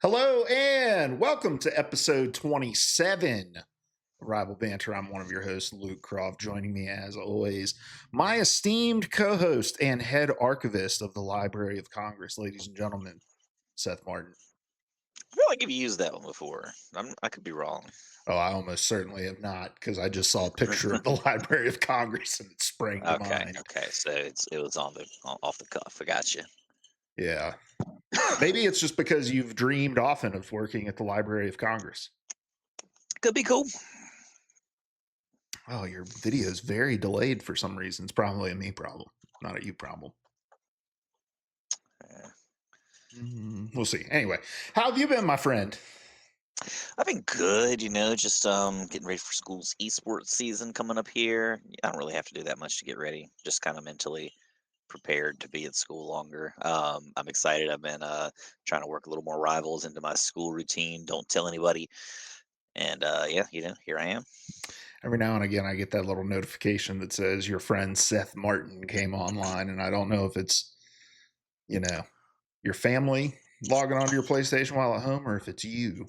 Hello and welcome to episode 27 of Rival Banter. I'm one of your hosts, Luke Croft. Joining me as always, my esteemed co-host and head archivist of the Library of Congress, ladies and gentlemen, Seth Martin. I feel like you've used that one before. I could be wrong. Oh, I almost certainly have not, because I just saw a picture of the Library of Congress and it sprang to Okay, mind. okay. So it was off the cuff. I got you. Yeah. Maybe it's just because you've dreamed often of working at the Library of Congress. Could be cool. Oh, your video is very delayed for some reason. It's probably a me problem, not a you problem. Yeah. We'll see. Anyway, how have you been, my friend? I've been good, just getting ready for school's esports season coming up here. I don't really have to do that much to get ready. Just kind of mentally prepared to be at school longer. I'm excited. I've been trying to work a little more rivals into my school routine. Don't tell anybody. And yeah, here I am. Every now and again, I get that little notification that says your friend Seth Martin came online, and I don't know if it's, you know, your family logging onto your PlayStation while at home or if it's you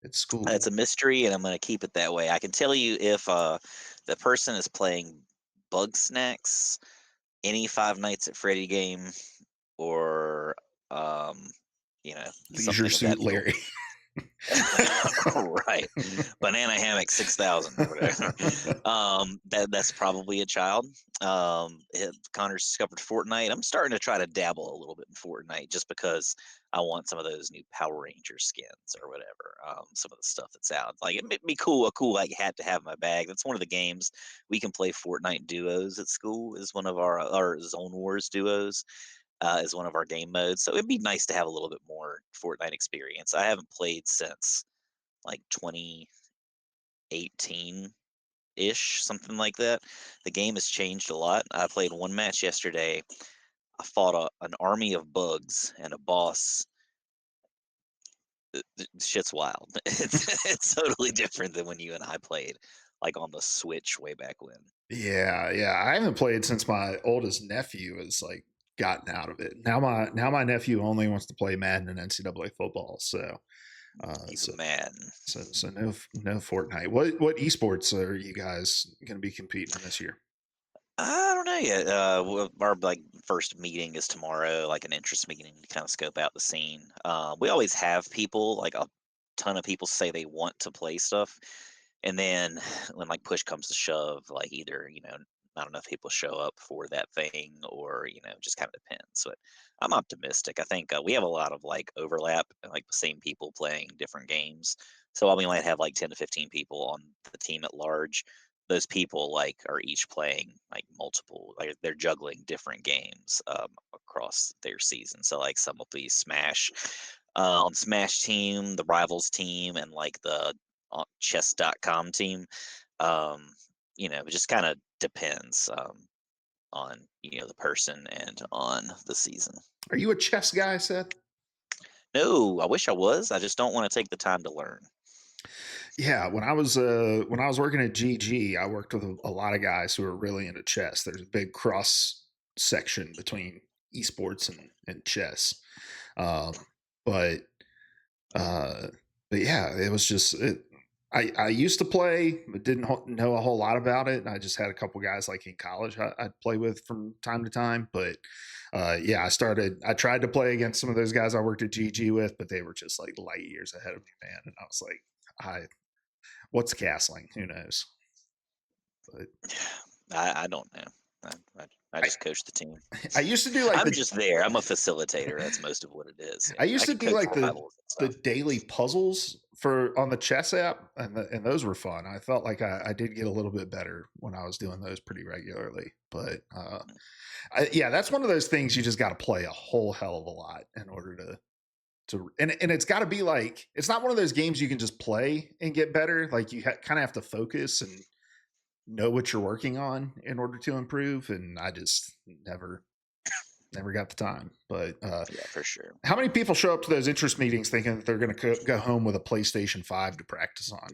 at school. It's a mystery, and I'm going to keep it that way. I can tell you if the person is playing Bug Snacks, any Five Nights at Freddy game, or um, Leisure something of that Suit ilk. Larry. Right, Banana Hammock 6,000 or whatever. That's probably a child. Connor's discovered Fortnite. I'm starting to try to dabble a little bit in Fortnite just because I want some of those new Power Ranger skins or whatever. Some of the stuff that's out. Like it'd be cool, a cool like hat to have in my bag. That's one of the games we can play Fortnite duos at school. Is one of our Zone Wars duos. Is one of our game modes. So it'd be nice to have a little bit more Fortnite experience. I haven't played since like 2018 ish, something like that. The game has changed a lot. I played one match yesterday. I fought an army of bugs and a boss. Shit's wild. It's totally different than when you and I played, like on the Switch way back when. Yeah. I haven't played since my oldest nephew has like gotten out of it. Now my nephew only wants to play Madden and NCAA football. So Keep so it mad. so no Fortnite. What esports are you guys going to be competing in this year? I don't know yet. Our like first meeting is tomorrow, like an interest meeting to kind of scope out the scene. We always have people, like a ton of people, say they want to play stuff, and then when like push comes to shove, like either not enough people show up for that thing, or just kind of depends. But I'm optimistic. I think we have a lot of like overlap, like the same people playing different games. So while we might have like 10 to 15 people on the team at large, those people like are each playing like multiple, like they're juggling different games across their season. So like some will be Smash, on Smash team, the Rivals team, and like the chess.com team. um it just kind of depends on the person and on the season. Are you a chess guy, Seth? No, I wish I was. I just don't want to take the time to learn. Yeah, when I was working at GG, I worked with a lot of guys who are really into chess. There's a big cross section between esports and chess. Um, but uh, but yeah, it was just I used to play, but didn't know a whole lot about it. I just had a couple guys like in college I'd play with from time to time. But yeah, I tried to play against some of those guys I worked at GG with, but they were just like light years ahead of me, man. And I was like, what's castling? Who knows? But I don't know. I I just coach the team. I used to do like I'm just there. I'm a facilitator. That's most of what it is. I Yeah, used I to can do coach like rivals and the stuff. daily puzzles for on the chess app, and those were fun. I felt like I did get a little bit better when I was doing those pretty regularly. But yeah, that's one of those things you just got to play a whole hell of a lot in order to and it's got to be like it's not one of those games you can just play and get better. Like you kind of have to focus and know what you're working on in order to improve. And I just never got the time. But Yeah, for sure. how many people show up to those interest meetings thinking that they're going to go home with a PlayStation 5 to practice on?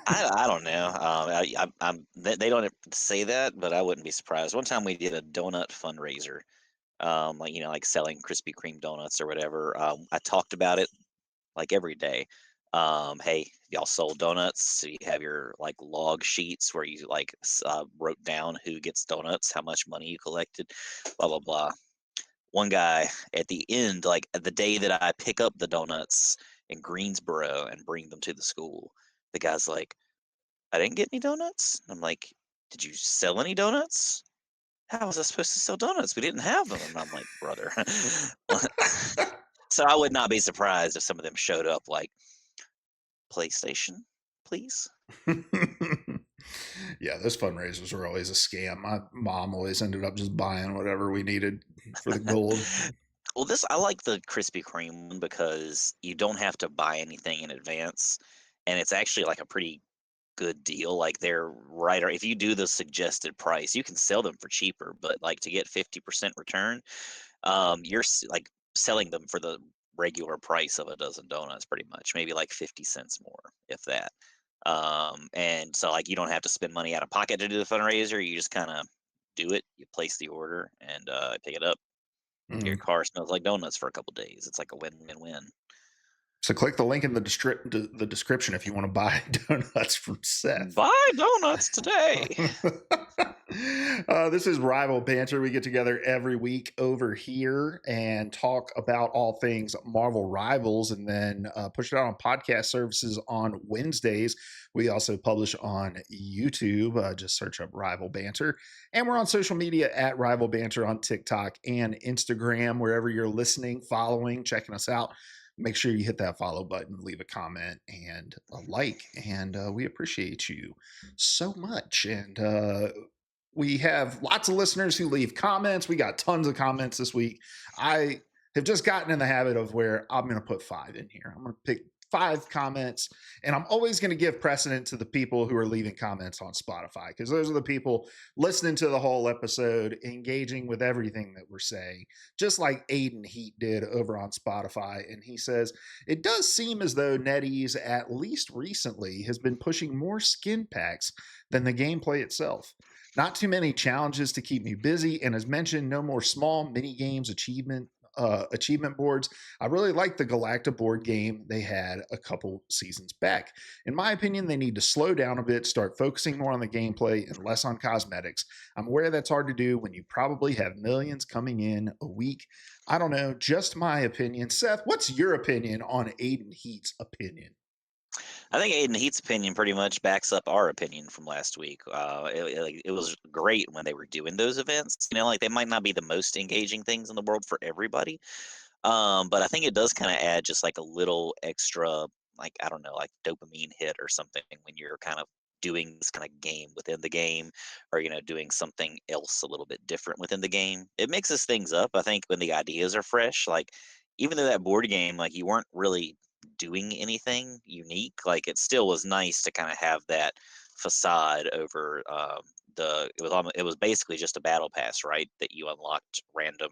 I don't know. They don't say that, but I wouldn't be surprised. One time we did a donut fundraiser like like selling Krispy Kreme donuts or whatever. I talked about it like every day. Hey, y'all sold donuts. So you have your like log sheets where you like wrote down who gets donuts, how much money you collected, blah blah blah. One guy at the end, like the day that I pick up the donuts in Greensboro and bring them to the school, the guy's like, "I didn't get any donuts." I'm like, "Did you sell any donuts?" How was I supposed to sell donuts? We didn't have them. And I'm like, brother. So I would not be surprised if some of them showed up like PlayStation, please. Yeah, those fundraisers were always a scam. My mom always ended up just buying whatever we needed for the gold. Well, this I like the Krispy Kreme one because you don't have to buy anything in advance, and it's actually like a pretty good deal. Like they're right, or if you do the suggested price, you can sell them for cheaper. But like to get 50% return, you're like selling them for the regular price of a dozen donuts, pretty much, maybe like 50 cents more, if that. And so like you don't have to spend money out of pocket to do the fundraiser. You just kind of do it. You place the order and pick it up. Your Mm. car smells like donuts for a couple days. It's like a win-win-win. So click the link in the description if you want to buy donuts from Seth. Buy donuts today. This is Rival Banter. We get together every week over here and talk about all things Marvel Rivals and then push it out on podcast services on Wednesdays. We also publish on YouTube. Just search up Rival Banter. And we're on social media at Rival Banter on TikTok and Instagram, wherever you're listening, following, checking us out. Make sure you hit that follow button, leave a comment and a like. And we appreciate you so much. And we have lots of listeners who leave comments. We got tons of comments this week. I have just gotten in the habit of where I'm going to put 5 in here. I'm going to pick 5 comments, and I'm always going to give precedent to the people who are leaving comments on Spotify because those are the people listening to the whole episode, engaging with everything that we're saying, just like Aiden Heat did over on Spotify. And he says, it does seem as though NetEase, at least recently, has been pushing more skin packs than the gameplay itself. Not too many challenges to keep me busy, and as mentioned, no more small mini games, achievement boards. I really like the Galacta board game they had a couple seasons back. In my opinion, they need to slow down a bit, start focusing more on the gameplay and less on cosmetics. I'm aware that's hard to do when you probably have millions coming in a week. I don't know, just my opinion. Seth, what's your opinion on Aiden Heat's opinion? I think Aiden Heat's opinion pretty much backs up our opinion from last week. It was great when they were doing those events. Like they might not be the most engaging things in the world for everybody, but I think it does kind of add just like a little extra, like I don't know, like dopamine hit or something when you're kind of doing this kind of game within the game, or doing something else a little bit different within the game. It mixes things up. I think when the ideas are fresh, like even though that board game, like you weren't really doing anything unique, like it still was nice to kind of have that facade over it was basically just a battle pass, right? That you unlocked random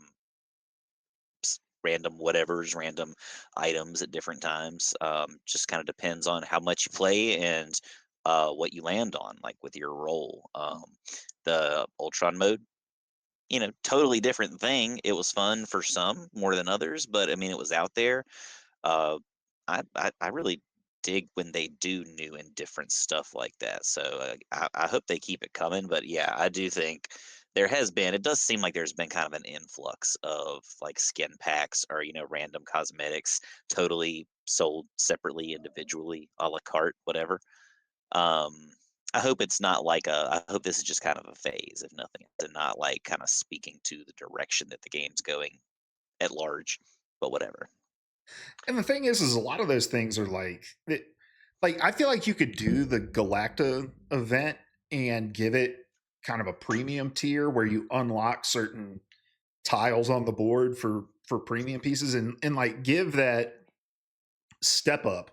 whatevers, random items at different times. Just kind of depends on how much you play and what you land on, like with your role. The Ultron mode, totally different thing. It was fun for some more than others, but I mean, it was out there. uh, I really dig when they do new and different stuff like that. So I hope they keep it coming. But yeah, I do think there has been. It does seem like there's been kind of an influx of like skin packs or random cosmetics, totally sold separately, individually, a la carte, whatever. Um, I hope it's not like a. I hope this is just kind of a phase, if nothing, else, and not like kind of speaking to the direction that the game's going at large. But whatever. And the thing is a lot of those things are like I feel like you could do the Galacta event and give it kind of a premium tier where you unlock certain tiles on the board for premium pieces and like give that step up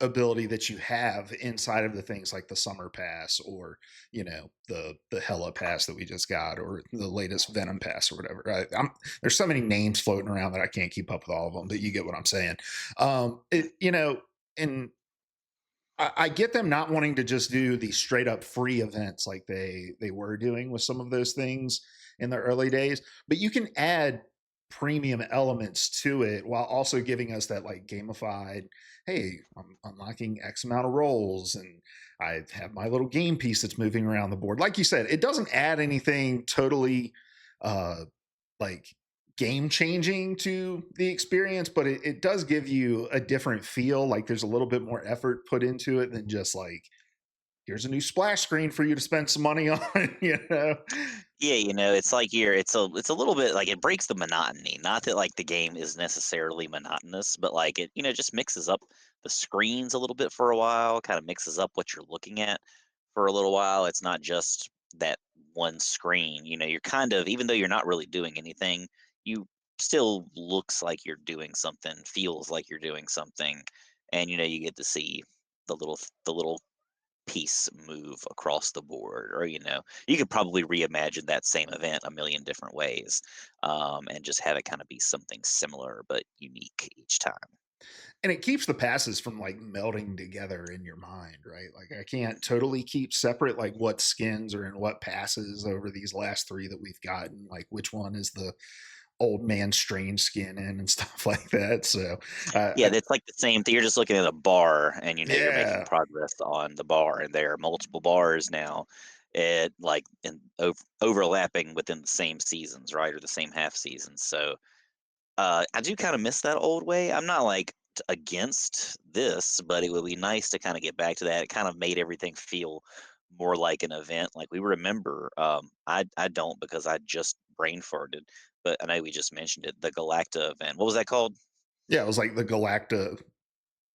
ability that you have inside of the things like the summer pass or the Hella pass that we just got or the latest Venom pass or whatever. There's so many names floating around that I can't keep up with all of them, but you get what I'm saying. And I get them not wanting to just do the straight up free events like they were doing with some of those things in the early days, but you can add premium elements to it while also giving us that like gamified, hey, I'm unlocking X amount of rolls and I have my little game piece that's moving around the board. Like you said, it doesn't add anything totally uh like game changing to the experience, but it does give you a different feel. Like there's a little bit more effort put into it than just like, here's a new splash screen for you to spend some money on, you know? Yeah, it's like it's a little bit like it breaks the monotony. Not that like the game is necessarily monotonous, but like it, just mixes up the screens a little bit for a while, kind of mixes up what you're looking at for a little while. It's not just that one screen. You're kind of, even though you're not really doing anything, you still looks like you're doing something, feels like you're doing something, and you get to see the little piece move across the board, or you could probably reimagine that same event a million different ways, and just have it kind of be something similar but unique each time. And it keeps the passes from like melding together in your mind, right? Like I can't Mhm. totally keep separate like what skins are in what passes over these last three that we've gotten, like which one is the old man strange skin in and stuff like that. So Yeah, that's like the same thing. You're just looking at a bar, and you're making yeah. progress on the bar, and there are multiple bars now, at like overlapping within the same seasons, right, or the same half seasons. So I do kind of miss that old way. I'm not like against this, but it would be nice to kind of get back to that. It kind of made everything feel more like an event. Like we remember, I don't, because I just brain farted, but I know we just mentioned it. The Galacta event. What was that called? Yeah, it was like the Galacta,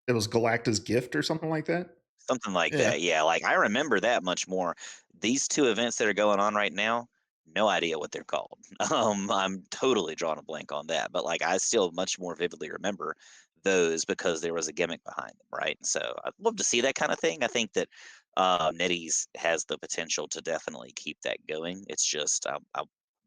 it was Galacta's gift or something like that. Something like Yeah. that, yeah, like, I remember that much more. These 2 events that are going on right now, no idea what they're called. I'm totally drawing a blank on that, but, like, I still much more vividly remember those because there was a gimmick behind them, right? So, I'd love to see that kinda thing. I think that, NetEase has the potential to definitely keep that going. It's just,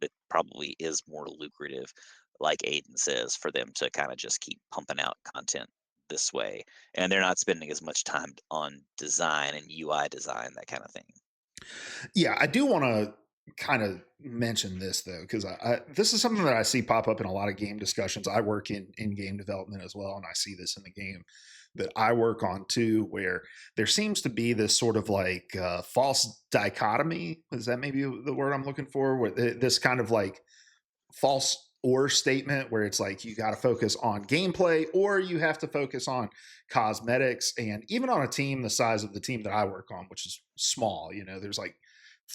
it probably is more lucrative, like Aiden says, for them to kinda just keep pumping out content this way, and they're not spending as much time on design and UI design, that kind of thing. Yeah, I do want to kind of mention this though, because this is something that I see pop up in a lot of game discussions. I work in game development as well, and I see this in the game that I work on too, where there seems to be this sort of like false dichotomy. Is that maybe the word I'm looking for? Where this kind of like false or statement where it's like you got to focus on gameplay or you have to focus on cosmetics. And even on a team the size of the team that I work on, which is small, there's like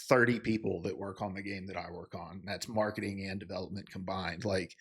30 people that work on the game that I work on. That's marketing and development combined. Like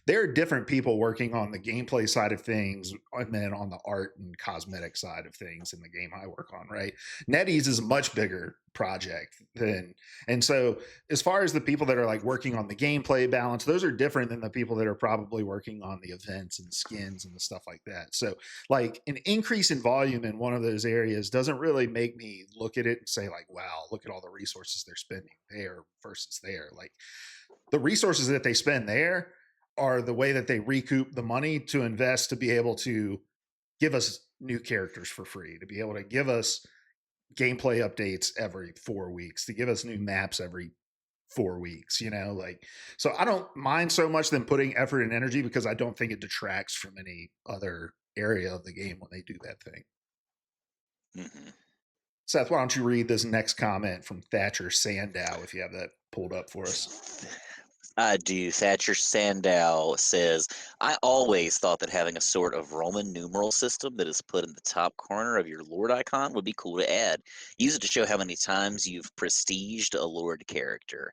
there are different people working on the gameplay side of things and then on the art and cosmetic side of things in the game I work on, right? NetEase is a much bigger project than, and so as far as the people that are like working on the gameplay balance, those are different than the people that are probably working on the events and the skins and the stuff like that. So, like an increase in volume in one of those areas doesn't really make me look at it and say, like, wow, look at all the resources they're spending there versus there. Like the resources that they spend there are the way that they recoup the money to invest to be able to give us new characters for free, to be able to give us gameplay updates every 4 weeks, to give us new maps every 4 weeks, like, so I don't mind so much them putting effort and energy because I don't think it detracts from any other area of the game when they do that thing. Mhm. Seth, why don't you read this next comment from Thatcher Sandow if you have that pulled up for us? I do. Thatcher Sandow says, I always thought that having a sort of Roman numeral system that is put in the top corner of your Lord icon would be cool to add. Use it to show how many times you've prestiged a Lord character.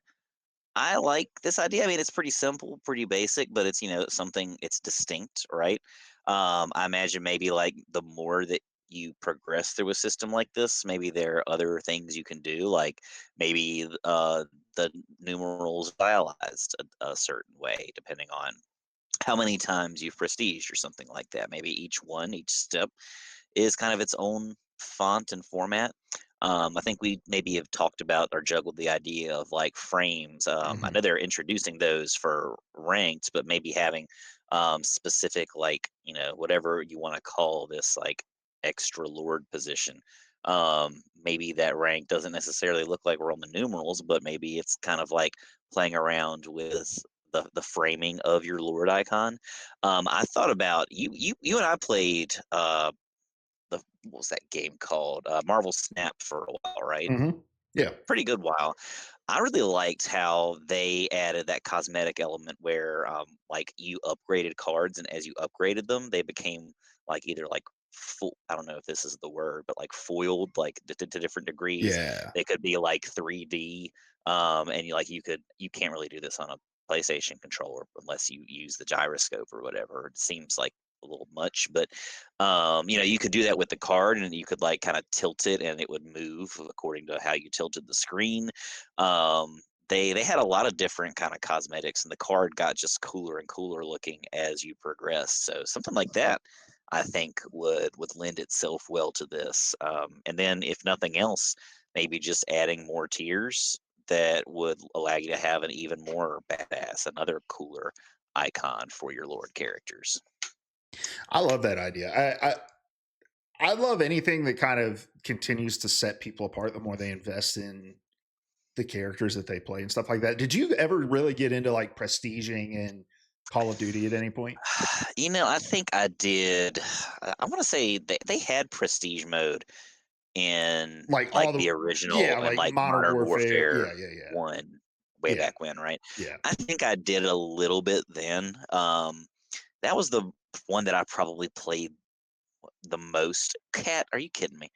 I like this idea. I mean, it's pretty simple, pretty basic, but it's, something, it's distinct, right? I imagine maybe like the more that you progress through a system like this, maybe there are other things you can do, like maybe the numerals dialyzed a certain way, depending on how many times you've prestiged or something like that. Maybe each step is kind of its own font and format. I think we maybe have talked about or juggled the idea of like frames. I Hmm. know they're introducing those for ranked, but maybe having specific, like, whatever you want to call this, like extra lord position. Maybe that rank doesn't necessarily look like Roman numerals, but maybe it's kind of like playing around with the framing of your Lord icon. I thought about you and I played the what was that game called? Marvel Snap for a while, right? Hmm. Yeah. Pretty good while. I really liked how they added that cosmetic element where, like, you upgraded cards, and as you upgraded them, they became like either like full. I don't know if this is the word, but like foiled, like to different degrees. Yeah. They could be like 3D, and you can't really do this on a PlayStation controller unless you use the gyroscope or whatever. It seems like a little much, but you could do that with the card, and you could like kind of tilt it, and it would move according to how you tilted the screen. They had a lot of different kind of cosmetics, and the card got just cooler and cooler looking as you progressed. So something like that, I think, would lend itself well to this. And then, if nothing else, maybe just adding more tiers that would allow you to have an even more badass, another cooler icon for your Lord characters. I love that idea. I love anything that kind of continues to set people apart the more they invest in the characters that they play and stuff like that. Did you ever really get into like prestiging in Call of Duty at any point? I think I did. I want to say they had prestige mode in Like like all the the yeah, original and like like Modern Modern Warfare. Warfare Yeah, yeah, yeah. 1 way Yeah, back when, right? yeah. I think I did a little bit then. That was the one that I probably played the most. Cat, are you kidding me?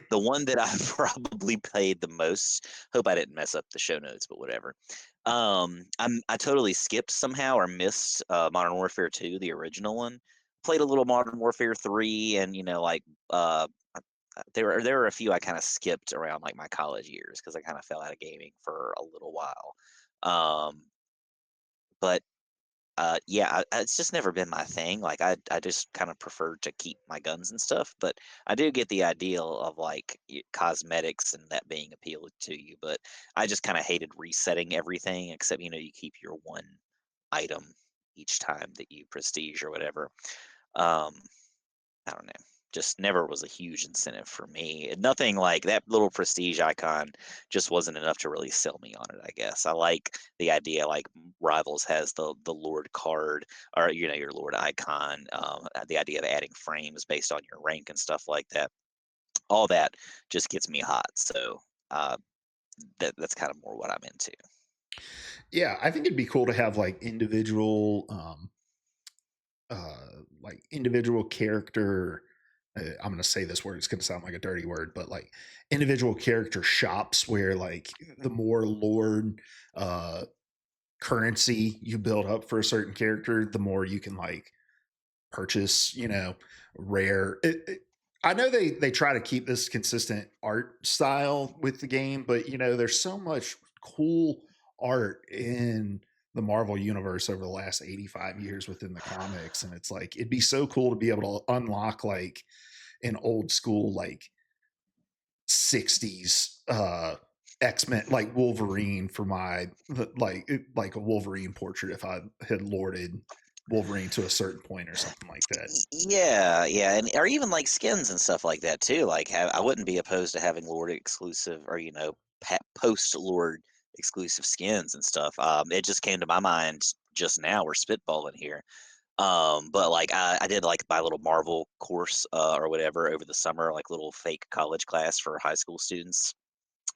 The one that I probably played the most. Hope I didn't mess up the show notes, but whatever. I totally skipped somehow or missed Modern Warfare 2, the original one. Played a little Modern Warfare 3, and uh, there were a few I kind of skipped around like my college years because I kind of fell out of gaming for a little while. Um, but yeah, it's just never been my thing. Like I just kind of prefer to keep my guns and stuff. But I do get the ideal of like cosmetics and that being appealing to you. But I just kind of hated resetting everything, except you keep your one item each time that you prestige or whatever. Um, I don't know. Just never was a huge incentive for me. And nothing like that little prestige icon just wasn't enough to really sell me on it, I guess. I like the idea like Rivals has the Lord card or your Lord icon, the idea of adding frames based on your rank and stuff like that. All that just gets me hot. So uh that's kind of more what I'm into. Yeah, I think it'd be cool to have like individual character I'm going to say this word, it's going to sound like a dirty word, but like individual character shops where like the more lord uh currency you build up for a certain character, the more you can like purchase, rare. I know they try to keep this consistent art style with the game, but there's so much cool art in the Marvel universe over the last 85 years within the comics, and it's like it'd be so cool to be able to unlock like an old school like 60s X-Men like Wolverine for my like a Wolverine portrait if I had lorded Wolverine to a certain point or something like that. Yeah, yeah, and or even like skins and stuff like that too. Like, I wouldn't be opposed to having Lord exclusive or post Lord exclusive skins and stuff. It just came to my mind just now. We're spitballing here. But like I did like my little Marvel course or whatever over the summer, like little fake college class for high school students.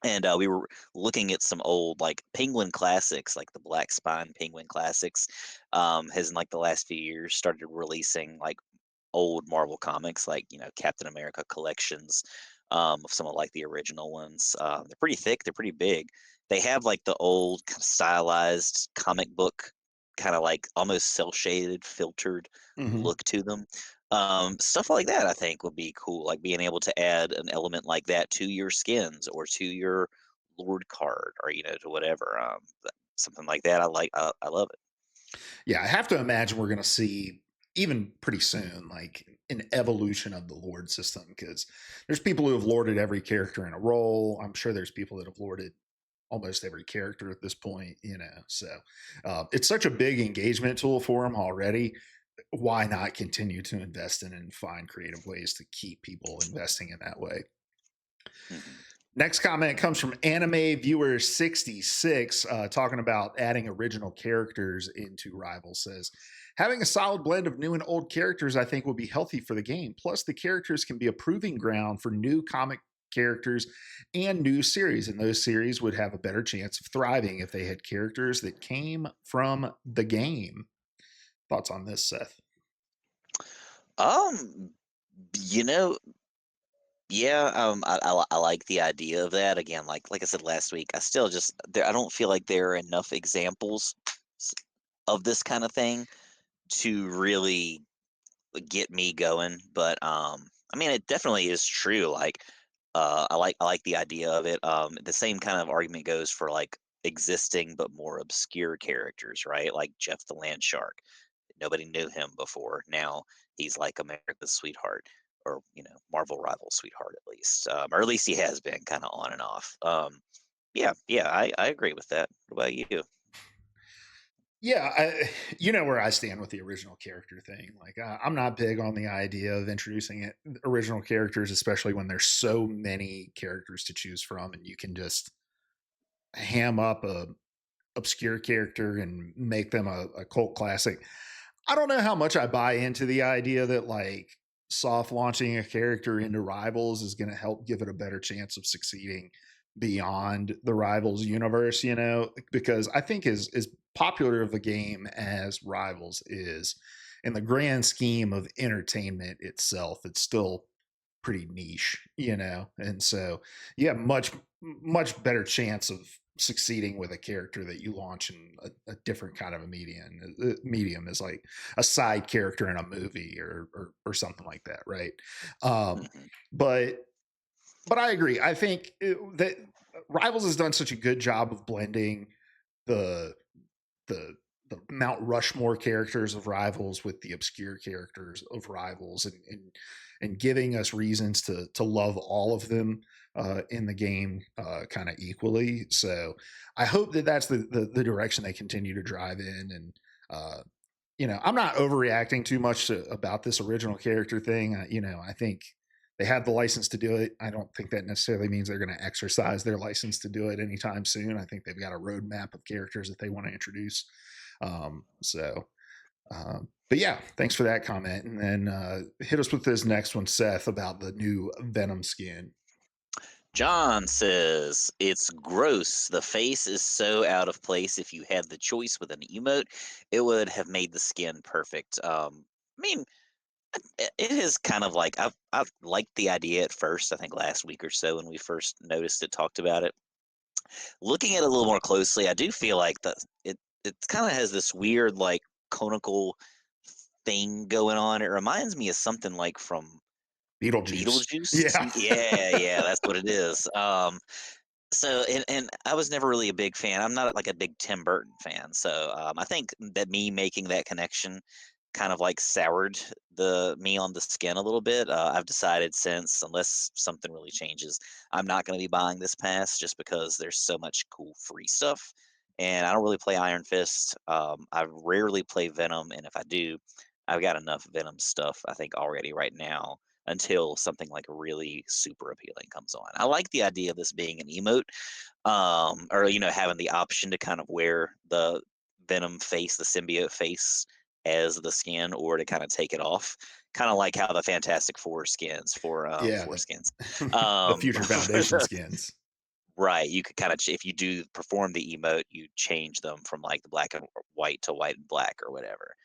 And we were looking at some old like Penguin classics, like the Black Spine Penguin classics. Has in like the last few years started releasing like old Marvel comics, like Captain America collections of some of like the original ones. They're pretty thick, they're pretty big. They have like the old kind of stylized comic book, kind of like almost cel shaded, filtered Hmm. look to them. Stuff like that I think would be cool, like being able to add an element like that to your skins or to your Lord card or to whatever. Something like that. I like. I love it. Yeah, I have to imagine we're going to see even pretty soon like an evolution of the lord system because there's people who have lorded every character in a role. I'm sure there's people that have lorded almost every character at this point, so it's such a big engagement tool for them already. Why not continue to invest in and find creative ways to keep people investing in that way? Mhm. Next comment comes from Anime Viewer 66, talking about adding original characters into Rivals. Says, having a solid blend of new and old characters, I think, will be healthy for the game. Plus, the characters can be a proving ground for new comic characters and new series, and those series would have a better chance of thriving if they had characters that came from the game. Thoughts on this, Seth? Um, you know, yeah, I like the idea of that. Again, like I said last week, I still just I don't feel like there are enough examples s- of this kind of thing to really get me going. But I mean, it definitely is true. Like, I like the idea of it. The same kind of argument goes for like existing but more obscure characters, right? Like Jeff the Land Shark. Nobody knew him before. Now he's like America's sweetheart, or Marvel rival sweetheart at least, or at least he has been kind of on and off. Yeah, yeah, I agree with that. What about you? Yeah, you know where I stand with the original character thing. Like, I'm not big on the idea of introducing original characters, especially when there's so many characters to choose from, and you can just ham up a obscure character and make them a cult classic. I don't know how much I buy into the idea that like soft launching a character into Rivals is going to help give it a better chance of succeeding beyond the Rivals universe, because I think as popular of a game as Rivals is, in the grand scheme of entertainment itself, it's still pretty niche. And so you have much better chance of succeeding with a character that you launch in a different kind of a medium is like a side character in a movie or something like that, right? um Hmm. but but I agree. I think that Rivals has done such a good job of blending the the the Mount Rushmore characters of Rivals with the obscure characters of Rivals, and giving us reasons to love all of them in the game kind of equally. So I hope that that's the direction they continue to drive in. And I'm not overreacting too much about this original character thing. I think they have the license to do it. I don't think that necessarily means they're going to exercise their license to do it anytime soon. I think they've got a roadmap of characters that they want to introduce. But yeah, thanks for that comment. And then hit us with this next one, Seth, about the new Venom skin. John says it's gross. The face is so out of place. If you had the choice with an emote, it would have made the skin perfect. I mean, it is kind of like I've liked the idea at first. I think last week or so when we first noticed it, talked about it. Looking at it a little more closely, I do feel like it kind of has this weird like conical thing going on. It reminds me of something like from Beetlejuice. Beetlejuice. Yeah. Yeah, yeah, that's what it is. So and I was never really a big fan. I'm not like a big Tim Burton fan. So I think that me making that connection kind of like soured the me on the skin a little bit. I've decided since, unless something really changes, I'm not going to be buying this pass just because there's so much cool free stuff. And I don't really play Iron Fist. I rarely play Venom, and if I do, I've got enough Venom stuff I think already right now until something like really super appealing comes on. I like the idea of this being an emote, or having the option to kind of wear the Venom face, the symbiote face as the skin, or to kind of take it off. Kind of like how the Fantastic Four skins for Yeah. foreskins. The Um, Future Foundation skins. right, you could kind of if you do perform the emote, you change them from like the black and white to white and black or whatever.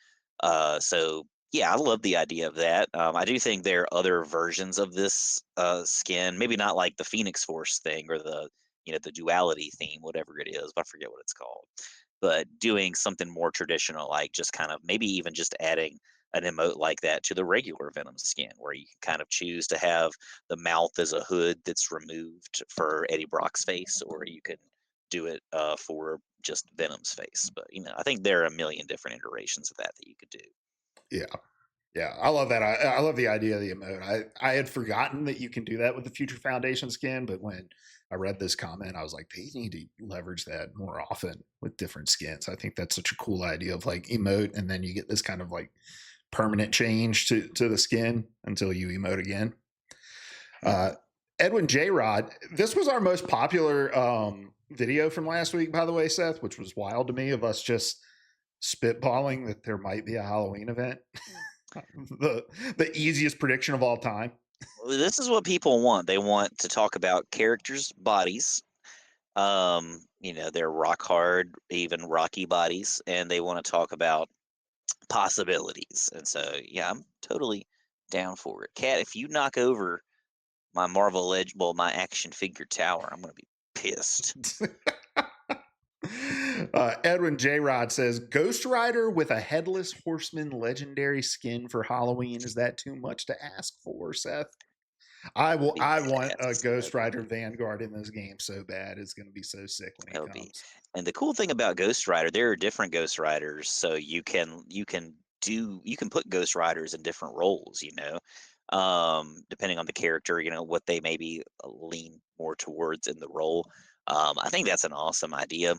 So yeah, I love the idea of that. I do think there are other versions of this skin, maybe not like the Phoenix Force thing or the duality theme, whatever it is. I forget what it's called, but doing something more traditional, like just kind of maybe even just adding an emote like that to the regular Venom skin, where you can kind of choose to have the mouth as a hood that's removed for Eddie Brock's face, or you can do it for just Venom's face. But I think there are a million different iterations of that you could do. Yeah. Yeah, I love that. I love the idea of the emote. I had forgotten that you can do that with the Future Foundation skin, but when I read this comment, I was like, they need to leverage that more often with different skins. I think that's such a cool idea of like emote, and then you get this kind of like permanent change to the skin until you emote again. Uh, Hmm. Edwin J. Rod. This was our most popular video from last week, by the way, Seth, which was wild to me of us just spitballing that there might be a Halloween event. The easiest prediction of all time. This is what people want. They want to talk about characters' bodies, their rock hard, even rocky bodies, and they want to talk about possibilities. And so, yeah, I'm totally down for it. Cat, if you knock over my my action figure tower, I'm gonna be pissed. Edwin J. Rod says Ghost Rider with a headless horseman legendary skin for Halloween. Is that too much to ask for, Seth? I That'd will. be I want a badass. Ghost Rider Vanguard in this game so bad. It's going to be so sick when he That would be. comes. And the cool thing about Ghost Rider, there are different Ghost Riders, so you can put Ghost Riders in different roles, depending on the character, what they maybe lean more towards in the role. I think that's an awesome idea.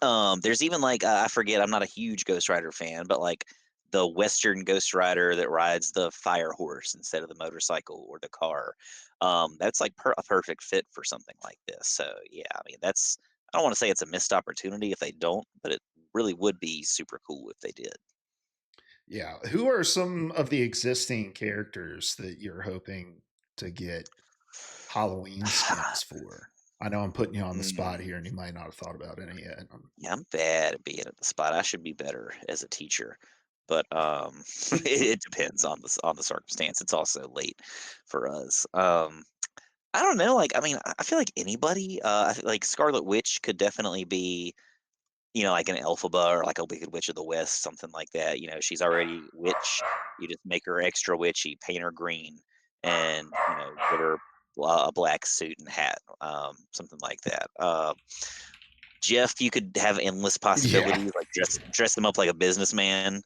There's even like I forget, I'm not a huge Ghost Rider fan, but like the Western Ghost Rider that rides the fire horse instead of the motorcycle or the car. That's like a perfect fit for something like this. So yeah, I mean that's I don't want to say it's a missed opportunity if they don't, but it really would be super cool if they did. Yeah. Who are some of the existing characters that you're hoping to get Halloween skins for? I know I'm putting you on the spot Mm, here, and you might not have thought about any yet. yeah, I'm bad at being at the spot. I should be better as a teacher, but it depends on the circumstance. It's also late for us. I don't know, like, I mean, I feel like anybody, I feel like Scarlet Witch could definitely be, like an Elphaba or like a Wicked Witch of the West, something like that. She's already witch. You just make her extra witchy, paint her green, and give her a black suit and hat, something like that. Jeff, you could have endless Yeah. possibilities, like dress him up like a businessman,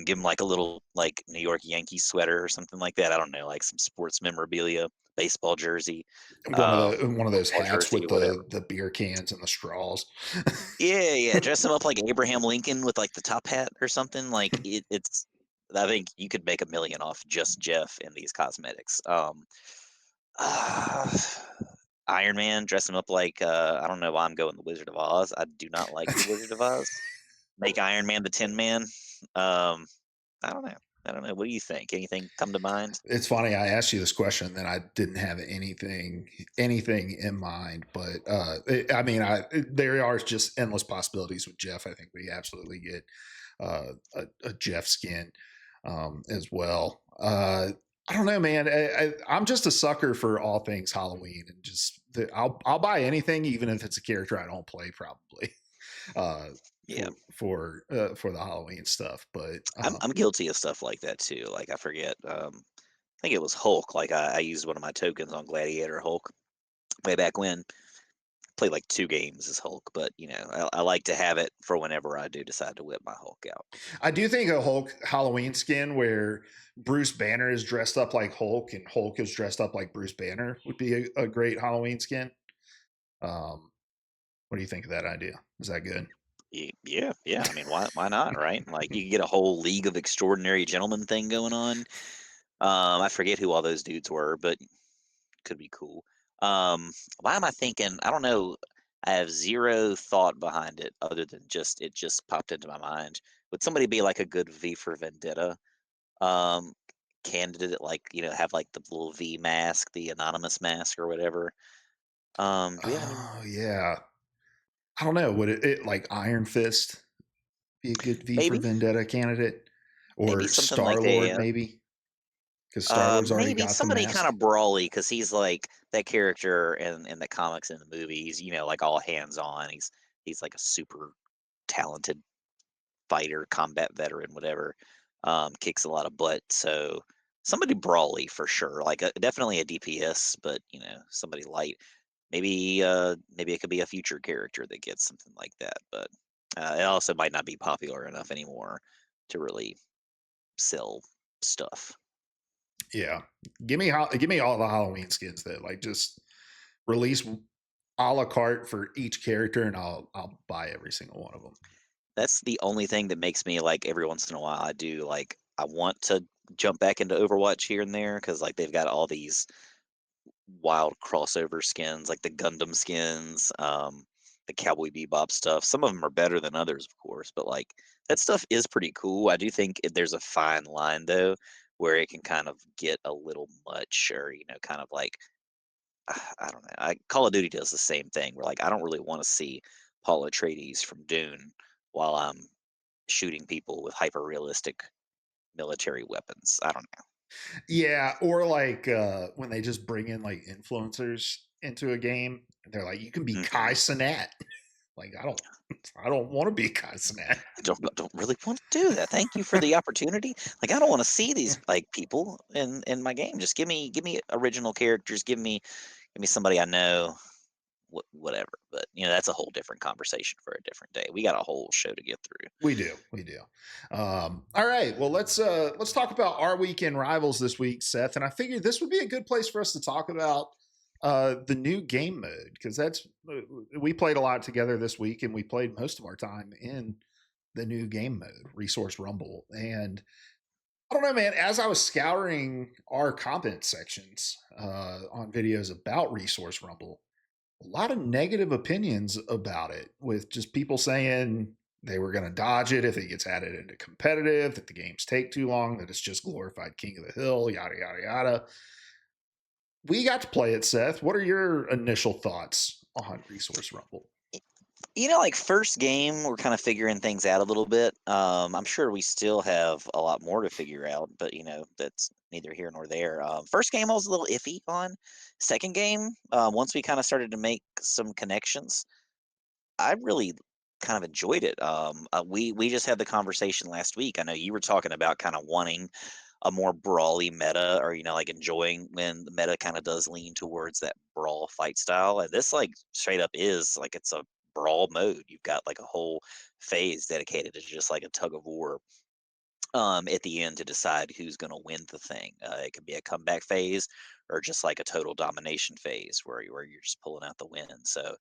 give him like a little like New York Yankees sweater or something like that. I don't know, like some sports memorabilia, baseball jersey, One of those football hats jersey with or whatever. the beer cans and the straws. Yeah, yeah, dress him up like Abraham Lincoln with like the top hat or something. Like it's, I think you could make a million off just Jeff in these cosmetics. Uh, Iron Man, dress him up like I don't know why I'm going the Wizard of Oz. I do not like the Wizard of Oz. Make Iron Man the Tin Man. Um, I don't know. I don't know. What do you think? Anything come to mind? It's funny. I asked you this question, then I didn't have anything in mind. But I mean, there are just endless possibilities with Jeff. I think we absolutely get a Jeff skin as well. I don't know, man. I'm just a sucker for all things Halloween, and I'll buy anything, even if it's a character I don't play, probably uh, Yeah, for the Halloween stuff. But I'm guilty of stuff like that too. Like I forget. I think it was Hulk. Like I used one of my tokens on Gladiator Hulk way back when. Played like 2 games as Hulk, but I like to have it for whenever I do decide to whip my Hulk out. I do think a Hulk Halloween skin where Bruce Banner is dressed up like Hulk and Hulk is dressed up like Bruce Banner would be a great Halloween skin. Um, what do you think of that idea? Is that good? Yeah, yeah. I mean, why not, right? Like you can get a whole League of Extraordinary Gentlemen thing going on. I forget who all those dudes were, but could be cool. Why am I thinking? I don't know. I have zero thought behind it other than just it just popped into my mind. Would somebody be like a good V for Vendetta um candidate, like have like the little V mask, the anonymous mask or whatever? Do we have any? Oh yeah. I don't know. Would it like Iron Fist be a good V for Maybe, Vendetta candidate, maybe or something Star like Lord a maybe? Because Star Lord's already maybe got the somebody kind mask. of brawly because he's like that character in the comics and the movies. Like all hands on. He's like a super talented fighter, combat veteran, whatever. Kicks a lot of butt. So somebody brawly for sure. Like definitely a DPS, but somebody light. Maybe it could be a future character that gets something like that. But it also might not be popular enough anymore to really sell stuff. Yeah, give me all the Halloween skins that like just release a la carte for each character, and I'll buy every single one of them. That's the only thing that makes me like every once in a while I do like I want to jump back into Overwatch here and there because like they've got all these wild crossover skins, like the Gundam skins, the Cowboy Bebop stuff. Some of them are better than others, of course, but like that stuff is pretty cool. I do think there's a fine line though, where it can kind of get a little much, or kind of like I don't know. Call of Duty does the same thing. Where like I don't really want to see Paul Atreides from Dune while I'm shooting people with hyper realistic military weapons. I don't know. Yeah, or like when they just bring in like influencers into a game, and they're like, "You can be Kai Mhm. Cenat." Like, I don't want to be Kai Cenat. I don't really want to do that. Thank you for the opportunity. Like I don't want to see these like people in my game. Just give me original characters. Give me somebody I know. Whatever. But that's a whole different conversation for a different day. We got a whole show to get through. We do. All right, well let's talk about our weekend rivals this week, Seth. And I figured this would be a good place for us to talk about the new game mode because we played a lot together this week, and we played most of our time in the new game mode, Resource Rumble. And I don't know, man. As I was scouring our comment sections on videos about Resource Rumble, a lot of negative opinions about it, with just people saying they were going to dodge it if it gets added into competitive, that the games take too long, that it's just glorified King of the Hill, yada, yada, yada. We got to play it, Seth. What are your initial thoughts on Resource Rumble? Like first game, we're kind of figuring things out a little bit. I'm sure we still have a lot more to figure out, but that's neither here nor there. First game, I was a little iffy on. Second game, once we kind of started to make some connections, I really kind of enjoyed it. We just had the conversation last week. I know you were talking about kind of wanting a more brawly meta, or like enjoying when the meta kind of does lean towards that brawl fight style. And this like straight up is like it's a brawl mode. You've got like a whole phase dedicated to just like a tug of war at the end to decide who's going to win the thing. It could be a comeback phase or just like a total domination phase where you're just pulling out the win. So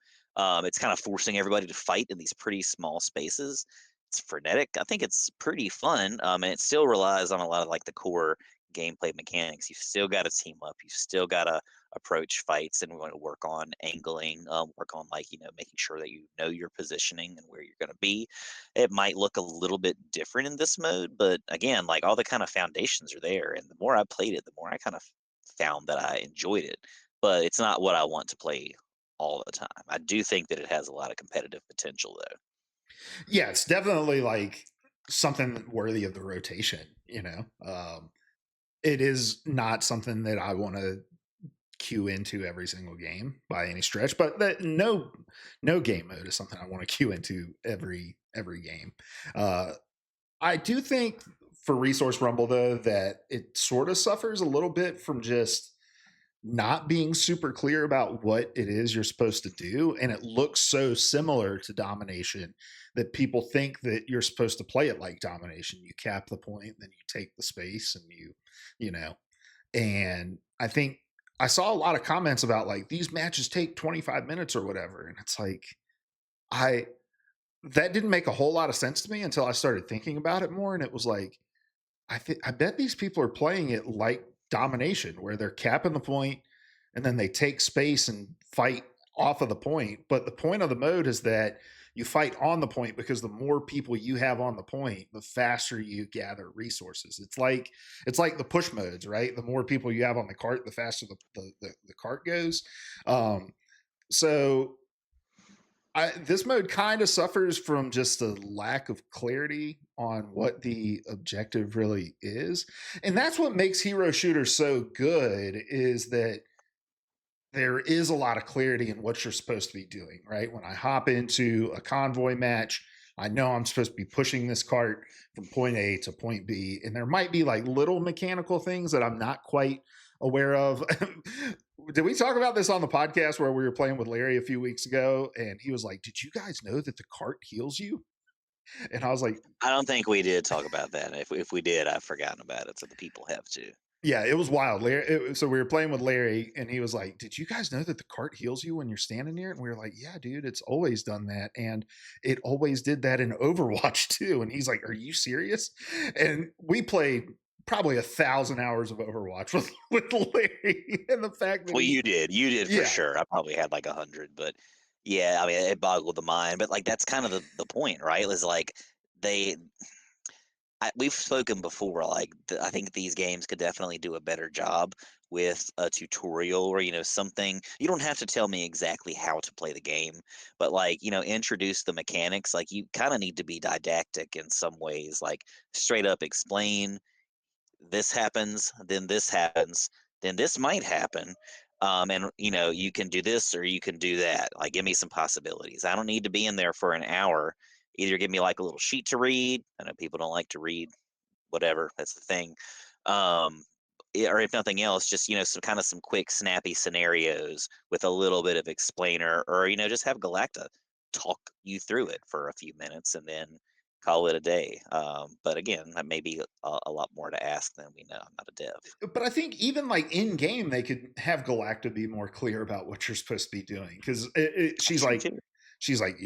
it's kind of forcing everybody to fight in these pretty small spaces. It's frenetic. I think it's pretty fun, and it still relies on a lot of like the core gameplay mechanics. You've still got to team up. You've still got to approach fights, and we want to work on angling, work on like making sure that you know your positioning and where you're going to be. It might look a little bit different in this mode, but again, like all the kind of foundations are there. And the more I played it, the more I kind of found that I enjoyed it. But it's not what I want to play all the time. I do think that it has a lot of competitive potential, though. Yeah, it's definitely like something worthy of the rotation, it is not something that I want to queue into every single game by any stretch, but no game mode is something I want to queue into every game. Uh, I do think for Resource Rumble though that it sort of suffers a little bit from just not being super clear about what it is you're supposed to do, and it looks so similar to Domination that people think that you're supposed to play it like Domination. You cap the point, then you take the space, and you know and I think I saw a lot of comments about like these matches take 25 minutes or whatever. And it's like, I, that didn't make a whole lot of sense to me until I started thinking about it more. And it was like, I bet these people are playing it like Domination, where they're capping the point and then they take space and fight off of the point. But the point of the mode is that you fight on the point, because the more people you have on the point, the faster you gather resources. It's like the push modes, right? The more people you have on the cart, the faster the cart goes. Um, so this mode kind of suffers from just a lack of clarity on what the objective really is, and that's what makes hero shooter so good, is that there is a lot of clarity in what you're supposed to be doing. Right, when I hop into a convoy match, I know I'm supposed to be pushing this cart from point A to point B, and there might be like little mechanical things that I'm not quite aware of. Did we talk about this on the podcast where we were playing with Larry a few weeks ago, and he was like, "Did you guys know that the cart heals you?" And I was like, I don't think we did talk about that. If we did, I've forgotten about it. So the people have to. "Yeah, it was wild." So we were playing with Larry, and he was like, "Did you guys know that the cart heals you when you're standing near it?" And we were like, "Yeah, dude, it's always done that, and it always did that in Overwatch too." And he's like, "Are you serious?" And we played probably 1,000 hours of Overwatch with Larry, and the fact that Well, he, you did for yeah, sure. I probably had like 100, but yeah, I mean, it boggled the mind. But like, that's kind of the point, right? Is like they we've spoken before. Like, I think these games could definitely do a better job with a tutorial or something. You don't have to tell me exactly how to play the game, but like introduce the mechanics. Like, you kind of need to be didactic in some ways. Like, straight up explain this happens, then this might happen. And you can do this or you can do that. Like, give me some possibilities. I don't need to be in there for an hour. Either give me like a little sheet to read. I know people don't like to read, whatever. That's the thing. Um, or if nothing else, just some quick, snappy scenarios with a little bit of explainer, or just have Galacta talk you through it for a few minutes and then call it a day. But again, that may be a lot more to ask than we know. I'm not a dev. but I think even like in game, they could have Galacta be more clear about what you're supposed to be doing because That's true too. she's like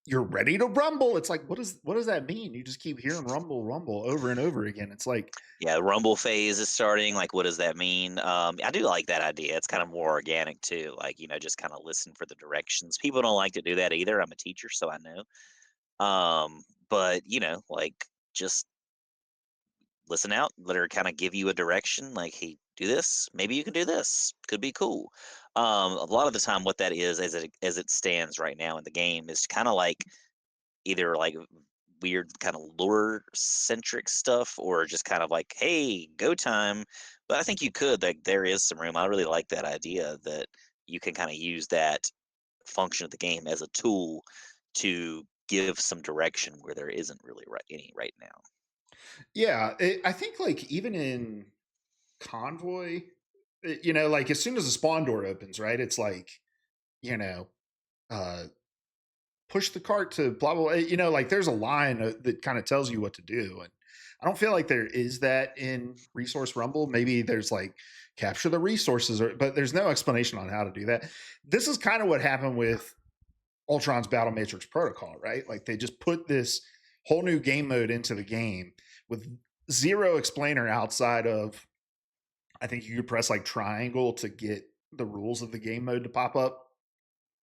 you're ready to rumble. It's like what does that mean? You just keep hearing rumble rumble over and over again. It's like Yeah, the rumble phase is starting. Like, what does that mean? I do like that idea. It's kind of more organic too. Like, just kind of listen for the directions. People don't like to do that either. I'm a teacher, so I know. But like, just listen out, let her kind of give you a direction, like, hey, do this, maybe you can do this, could be cool. A lot of the time what that is, as it stands right now in the game, is kind of like either like weird kind of lure centric stuff, or just kind of like, hey, go time. But I think you could, like, there is some room. I really like that idea that you can kind of use that function of the game as a tool to give some direction where there isn't really any right now. yeah, I think like even in Convoy, like as soon as the spawn door opens, right? It's like you know, uh, push the cart to blah blah. Like there's a line that kind of tells you what to do, and I don't feel like there is that in Resource Rumble. Maybe there's like capture the resources, but there's no explanation on how to do that. This is kind of what happened with Ultron's Battle Matrix Protocol, right? Like they just put this whole new game mode into the game with zero explainer outside of I think you could press like triangle to get the rules of the game mode to pop up.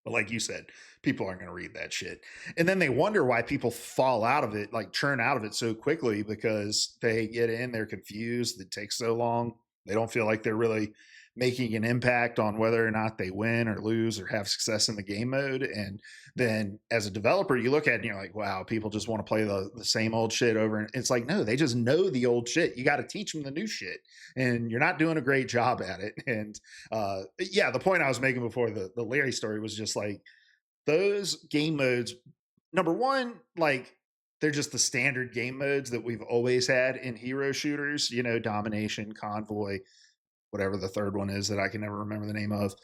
But like you said, people aren't going to read that shit. And then they wonder why people fall out of it, like churn out of it so quickly because they get in, they're confused, it takes so long. They don't feel like they're really making an impact on whether or not they win or lose or have success in the game mode. And then as a developer, you look at it and you're like, wow, people just want to play the same old shit over. And it's like, no, they just know the old shit. You got to teach them the new shit. And you're not doing a great job at it. And yeah, the point I was making before the Larry story was just like those game modes. Number one, like they're just the standard game modes that we've always had in hero shooters. Domination, convoy, whatever the third one is that I can never remember the name of,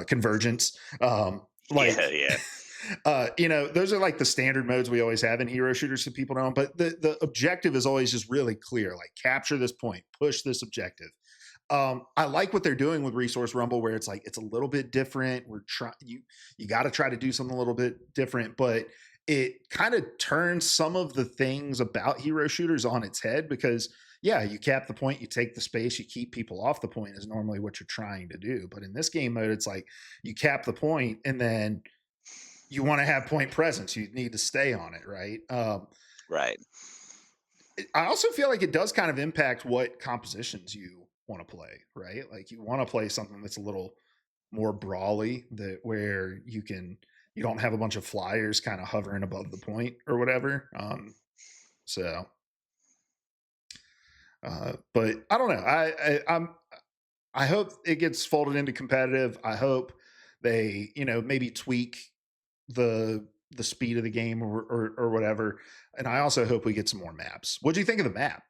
convergence. Yeah, Like, yeah. those are like the standard modes we always have in hero shooters that people know. But the objective is always just really clear, like capture this point, push this objective. I like what they're doing with Resource Rumble, where it's like it's a little bit different. We're trying you got to try to do something a little bit different, but it kind of turns some of the things about hero shooters on its head because yeah, you cap the point, you take the space, you keep people off the point is normally what you're trying to do. But in this game mode, it's like you cap the point and then you want to have point presence. You need to stay on it, right? Right. I also feel like it does kind of impact what compositions you want to play, right? Like you want to play something that's a little more brawly, that where you don't have a bunch of flyers kind of hovering above the point or whatever. So, but I don't know. I hope it gets folded into competitive. I hope they maybe tweak the speed of the game or whatever. And I also hope we get some more maps. What do you think of the map?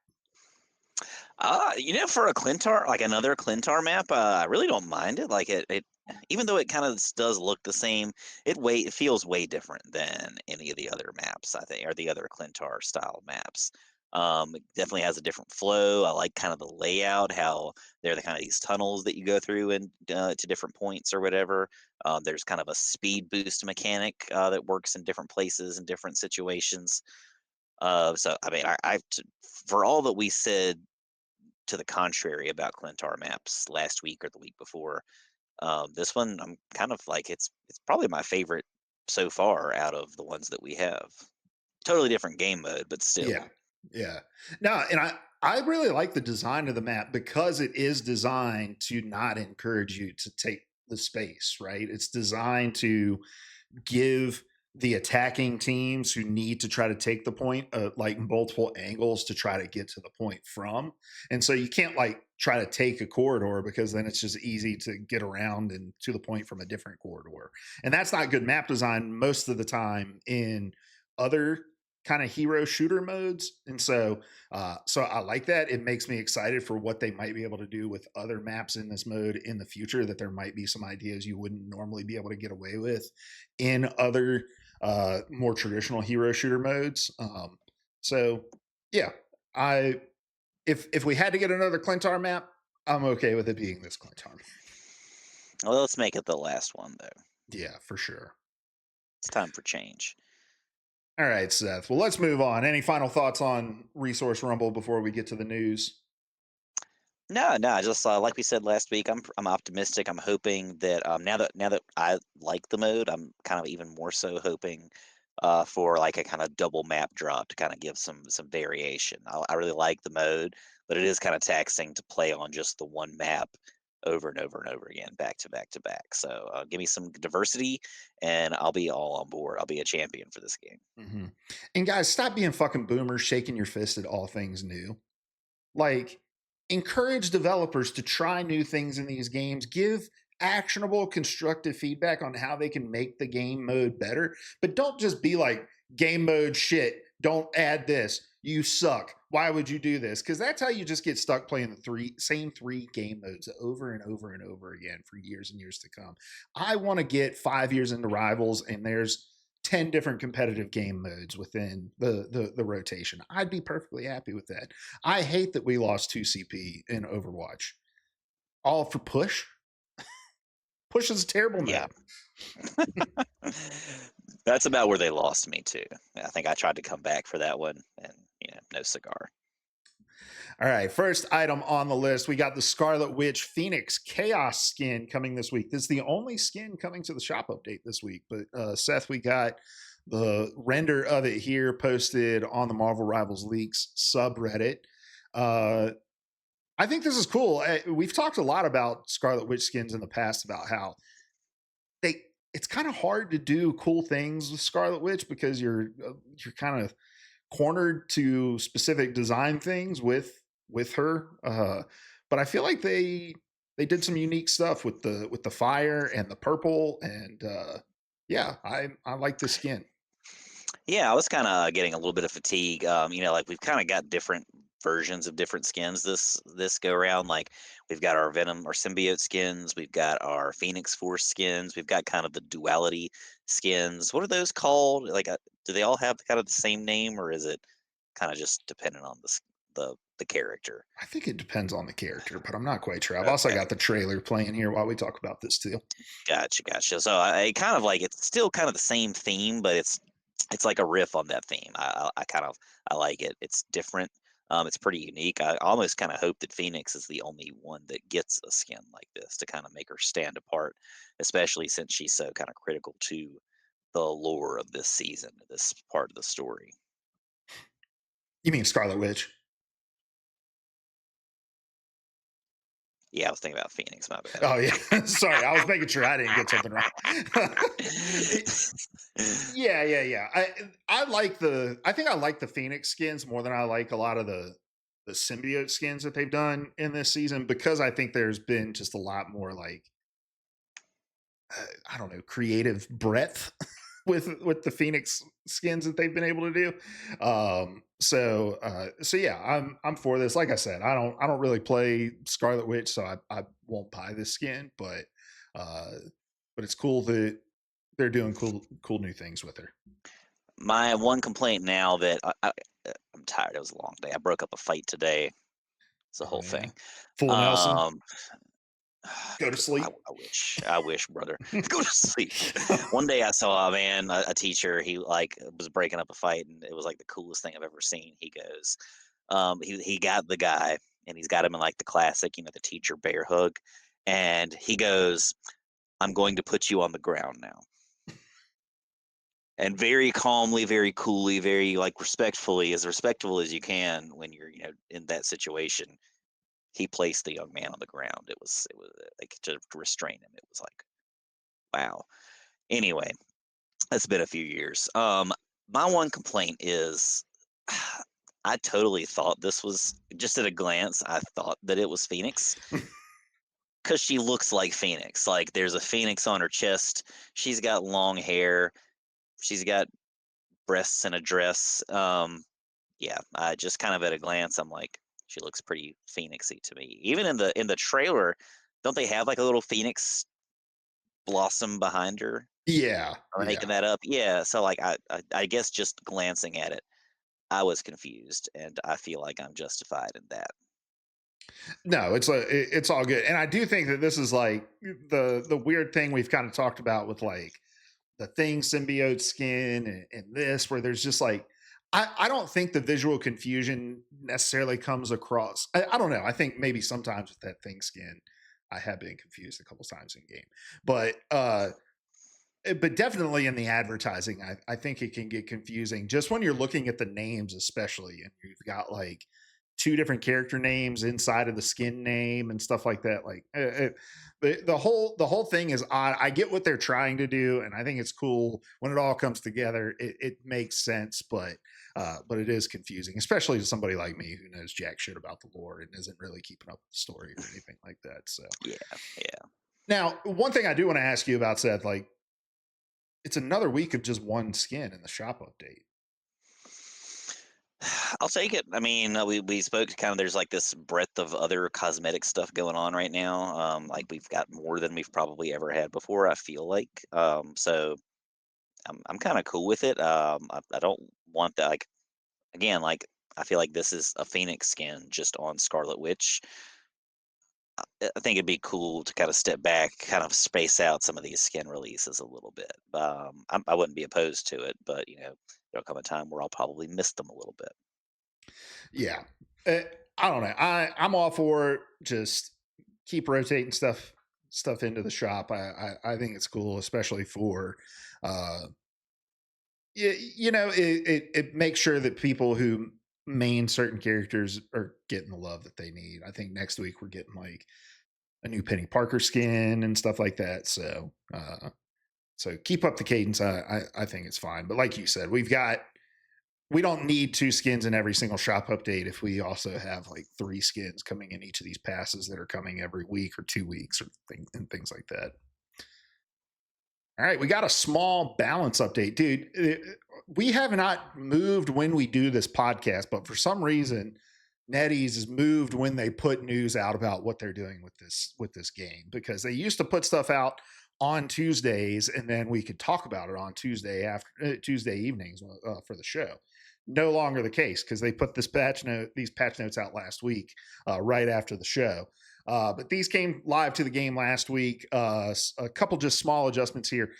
For a Clintar, like another Clintar map, I really don't mind it. Like, it even though it kind of does look the same, it feels way different than any of the other maps, I think, or the other Clintar style maps. It definitely has a different flow. I like kind of the layout, how they're the kind of these tunnels that you go through and to different points or whatever. There's kind of a speed boost mechanic that works in different places and different situations. So I mean, for all that we said to the contrary about Clintar maps last week or the week before. This one, I'm kind of like it's probably my favorite so far out of the ones that we have. Totally different game mode, but Yeah. still. Yeah. No, and I really like the design of the map because it is designed to not encourage you to take the space, right? It's designed to give the attacking teams who need to try to take the point like multiple angles to try to get to the point from. And so you can't like try to take a corridor because then it's just easy to get around and to the point from a different corridor. And that's not good map design most of the time in other kind of hero shooter modes. And so I like that. It makes me excited for what they might be able to do with other maps in this mode in the future, that there might be some ideas you wouldn't normally be able to get away with in other more traditional hero shooter modes. So yeah, I if we had to get another Clintar map, I'm okay with it being this Clintar map. Well, let's make it the last one though. Yeah, for sure. It's time for change. All right, Seth. Well, let's move on. Any final thoughts on Resource Rumble before we get to the news? No, no, just like we said last week, I'm optimistic. I'm hoping that now that I like the mode, I'm kind of even more so hoping for like a kind of double map drop to kind of give some variation. I really like the mode, but it is kind of taxing to play on just the one map over and over and over again, back to back to back. So give me some diversity, and I'll be all on board. I'll be a champion for this game. Mm-hmm. And guys, stop being fucking boomers, shaking your fist at all things new. Like, encourage developers to try new things in these games, give actionable, constructive feedback on how they can make the game mode better. But don't just be like, game mode shit, don't add this. You suck. Why would you do this? Because that's how you just get stuck playing the same three game modes over and over and over again for years and years to come. I want to get 5 years into Rivals and there's 10 different competitive game modes within the rotation. I'd be perfectly happy with that. I hate that we lost 2 CP in Overwatch. All for push. Push is a terrible Yeah. mode. That's about where they lost me too. I think I tried to come back for that one, and no cigar. All right, first item on the list, we got the Scarlet Witch Phoenix Chaos skin coming this week. This is the only skin coming to the shop update this week. But Seth, we got the render of it here posted on the Marvel Rivals Leaks subreddit. I think this is cool. We've talked a lot about Scarlet Witch skins in the past about how it's kind of hard to do cool things with Scarlet Witch because you're kind of cornered to specific design things with her. But I feel like they did some unique stuff with the fire and the purple, and yeah, I like the skin. Yeah, I was kind of getting a little bit of fatigue. Like we've kind of got different versions of different skins this go around. Like we've got our Venom or symbiote skins, we've got our Phoenix Force skins, we've got kind of the duality skins. What are those called? Like, do they all have kind of the same name, or is it kind of just dependent on the character? I think it depends on the character, but I'm not quite sure. I've also Okay. got the trailer playing here while we talk about this too. Gotcha, gotcha. So I kind of like it's still kind of the same theme, but it's like a riff on that theme. I kind of I like it. It's different. It's pretty unique. I almost kind of hope that Phoenix is the only one that gets a skin like this to kind of make her stand apart, especially since she's so kind of critical to the lore of this season, this part of the story. You mean Scarlet Witch? Yeah, I was thinking about Phoenix. My bad. Oh yeah, sorry. I was making sure I didn't get something wrong. Yeah. I like the. I think I like the Phoenix skins more than I like a lot of the symbiote skins that they've done in this season because I think there's been just a lot more like I don't know, creative breadth with the Phoenix skins that they've been able to do. So yeah, I'm for this. Like I said, I don't really play Scarlet Witch, so I won't buy this skin, uh but it's cool that they're doing cool new things with her. My one complaint now that I'm tired. It was a long day. I broke up a fight today. It's the Oh whole yeah. thing. Full Nelson, Um, go to I, sleep. I wish, brother. Go to sleep. One day I saw a man, a teacher. He like was breaking up a fight, and it was like the coolest thing I've ever seen. He goes, he got the guy. and he's got him in like the classic, the teacher bear hug, and he goes, "I'm going to put you on the ground now." And very calmly, very coolly, very like respectfully, as respectful as you can when you're, in that situation, he placed the young man on the ground. It was like to restrain him. It was like, wow. Anyway, it's been a few years. My one complaint is I totally thought this was just at a glance, I thought that it was Phoenix because she looks like Phoenix. Like there's a Phoenix on her chest. She's got long hair. She's got breasts in a dress. Yeah, just kind of at a glance, I'm like, she looks pretty phoenixy to me. Even in the trailer, don't they have like a little phoenix blossom behind her? Yeah, Am I making yeah. that up? Yeah. So like, I guess just glancing at it, I was confused, and I feel like I'm justified in that. No, it's all good, and I do think that this is like the weird thing we've kind of talked about with like the thing symbiote skin and this, where there's just like I don't think the visual confusion necessarily comes across. I don't know. I think maybe sometimes with that thing skin, I have been confused a couple times in game, but but definitely in the advertising, I think it can get confusing just when you're looking at the names, especially, and you've got like two different character names inside of the skin name and stuff like that. Like the whole thing is odd. I get what they're trying to do, and I think it's cool when it all comes together. It makes sense, but it is confusing, especially to somebody like me who knows jack shit about the lore and isn't really keeping up with the story or anything like that. So Yeah, yeah. now, one thing I do want to ask you about, Seth, like it's another week of just one skin in the shop update. I'll take it. I mean, we spoke to kind of there's like this breadth of other cosmetic stuff going on right now. Like we've got more than we've probably ever had before. I feel like. So I'm kind of cool with it. I don't want that. Like again, like I feel like this is a Phoenix skin just on Scarlet Witch. I think it'd be cool to kind of step back, kind of space out some of these skin releases a little bit. I wouldn't be opposed to it, but there'll come a time where I'll probably miss them a little bit. Yeah. Uh, I don't know. I'm all for just keep rotating stuff into the shop. I think it's cool, especially for uh it makes sure that people who main certain characters are getting the love that they need. I think next week we're getting like a new Penny Parker skin and stuff like that. So keep up the cadence. I think it's fine. But like you said, we don't need two skins in every single shop update if we also have like three skins coming in each of these passes that are coming every week or 2 weeks and things like that. All right, we got a small balance update, dude. We have not moved when we do this podcast, but for some reason, NetEase has moved when they put news out about what they're doing with this game, because they used to put stuff out on Tuesdays and then we could talk about it on Tuesday evenings for the show. No longer the case because they put these patch notes out last week, right after the show. But these came live to the game last week. A couple just small adjustments here.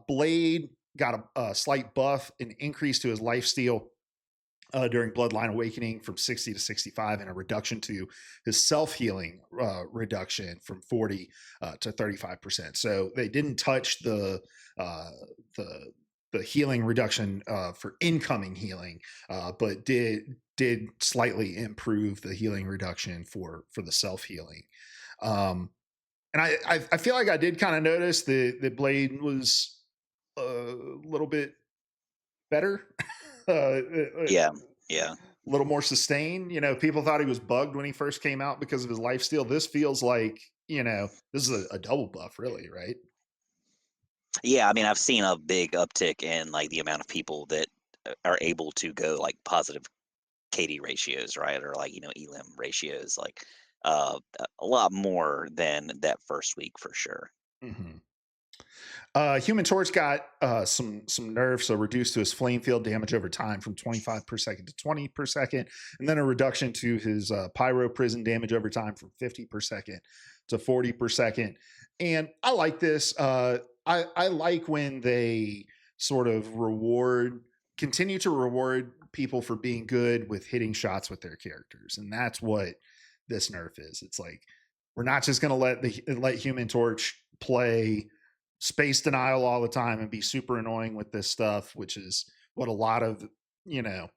Blade got a slight buff, an increase to his life steal during Bloodline Awakening from 60 to 65, and a reduction to his self healing reduction from 40 to 35%. So they didn't touch uh, the the healing reduction for incoming healing, but did slightly improve the healing reduction for the self healing. Um, and I feel like I did kind of notice the blade was a little bit better, a Yeah, yeah. little more sustained. People thought he was bugged when he first came out because of his life steal. This feels like this is a double buff, really, right? Yeah, I mean, I've seen a big uptick in like the amount of people that are able to go like positive KD ratios, right? Or like, ELIM ratios, like a lot more than that first week for sure. hmm Human Torch got some nerfs, so reduced to his flame field damage over time from 25 per second to 20 per second, and then a reduction to his pyro prison damage over time from 50 per second to 40 per second. And I like this. I like when they sort of continue to reward people for being good with hitting shots with their characters, and that's what this nerf is. It's like we're not just going to let Human Torch play space denial all the time and be super annoying with this stuff, which is what a lot of you know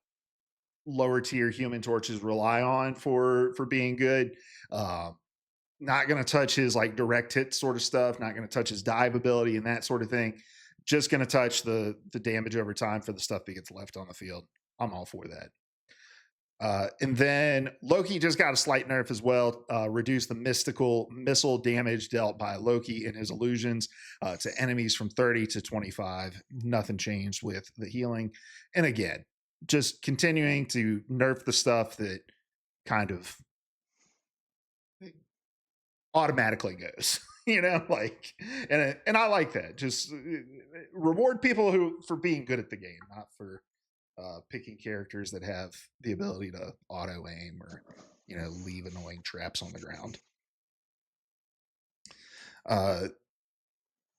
lower tier Human Torches rely on for being good. Um, Not going to touch his like direct hit sort of stuff. Not going to touch his dive ability and that sort of thing. Just going to touch the damage over time for the stuff that gets left on the field. I'm all for that. And then Loki just got a slight nerf as well. Reduced the mystical missile damage dealt by Loki and his illusions to enemies from 30 to 25. Nothing changed with the healing. And again, just continuing to nerf the stuff that kind of automatically goes. Like, and I like that. Just reward people who for being good at the game, not for picking characters that have the ability to auto aim or leave annoying traps on the ground.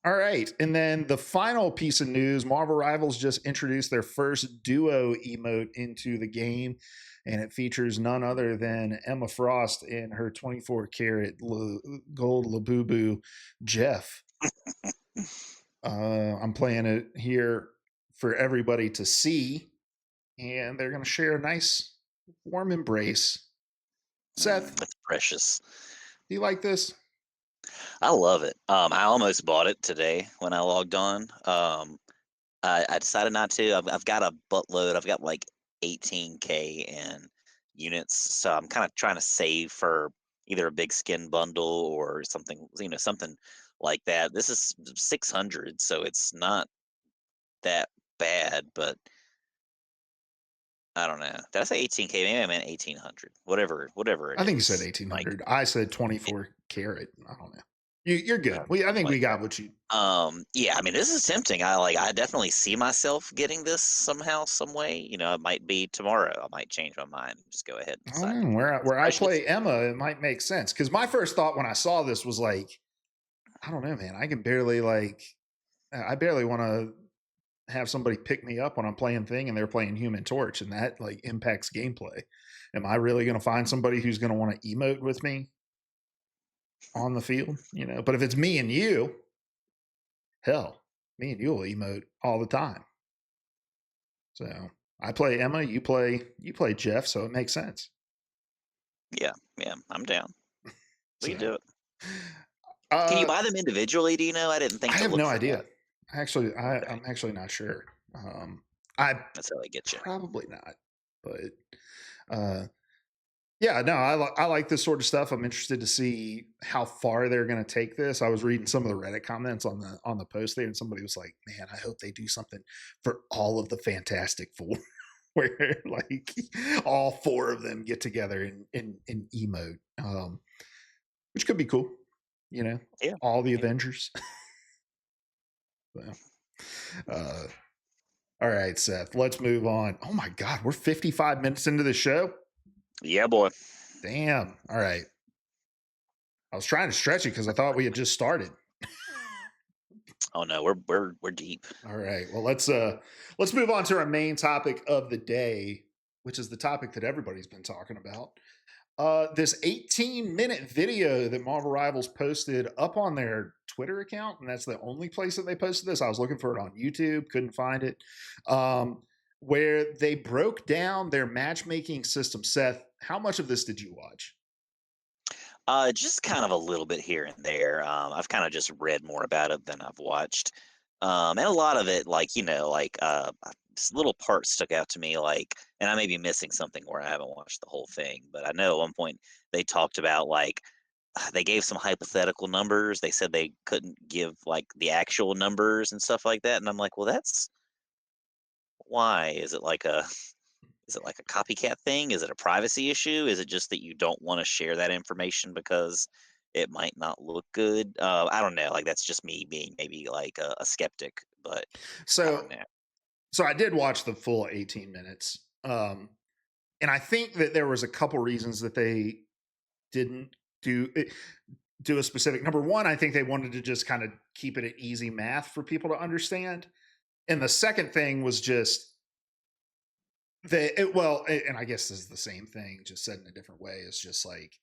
All right, and then the final piece of news: Marvel Rivals just introduced their first duo emote into the game, and it features none other than Emma Frost and her 24 karat gold Labubu Jeff. I'm playing it here for everybody to see, and they're going to share a nice warm embrace. Seth, That's precious. do you like this? I love it. I almost bought it today when I logged on. I decided not to. I've got a buttload. I've got like 18K in units, so I'm kind of trying to save for either a big skin bundle or something, something like that. This is 600, so it's not that bad, but I don't know. Did I say 18K? Maybe I meant 1800. Whatever it I think you said is. Like, 1800. I said 24 karat. I don't know. You're good. I something think we like got that. what you. Yeah, I mean, this is tempting. I definitely see myself getting this somehow, some way. It might be tomorrow. I might change my mind and just go ahead and I don't decide to know get it. It's where I precious. play Emma. It might make sense because my first thought when I saw this was like, I don't know, man. I can barely I barely want to have somebody pick me up when I'm playing Thing and they're playing Human Torch, and that like impacts gameplay. Am I really going to find somebody who's going to want to emote with me on the field? But if it's me and you, hell, me and you will emote all the time. So I play Emma, you play Jeff, so it makes sense. Yeah, yeah, I'm down. We can So do it. Can you uh buy them individually? Do you know? I didn't I think to have no look for that. idea. Actually, Okay, I'm actually not sure. I that's how they get you. probably not, but uh yeah, no, I like this sort of stuff. I'm interested to see how far they're going to take this. I was reading some of the Reddit comments on the post there, and somebody was like, "Man, I hope they do something for all of the Fantastic Four, where like all four of them get together in emote, which could be cool. You know, Yeah, all the yeah, Avengers." So, uh, all right, Seth, let's move on. Oh my God, we're 55 minutes into the show. yeah, boy. Damn. All right. I was trying to stretch it because I thought we had just started. Oh no, we're deep. All right. Well, let's move on to our main topic of the day, which is the topic that everybody's been talking about. This 18-minute video that Marvel Rivals posted up on their Twitter account, and that's the only place that they posted this. I was looking for it on YouTube, couldn't find it. Where they broke down their matchmaking system. Seth, how much of this did you watch? Just kind of a little bit here and there. I've kind of just read more about it than I've watched, and a lot of it, like this little part stuck out to me, like, and I may be missing something where I haven't watched the whole thing, but I know at one point they talked about like they gave some hypothetical numbers. They said they couldn't give like the actual numbers and stuff like that, and I'm like, well, that's why. Is it like a copycat thing? Is it a privacy issue? Is it just that you don't want to share that information because it might not look good? I don't know. Like that's just me being maybe like a skeptic, but I So, don't know. so I did watch the full 18 minutes. And I think that there was a couple reasons that they didn't do a specific number one. I think they wanted to just kind of keep it an easy math for people to understand. And the second thing was just and I guess this is the same thing, just said in a different way. It's just like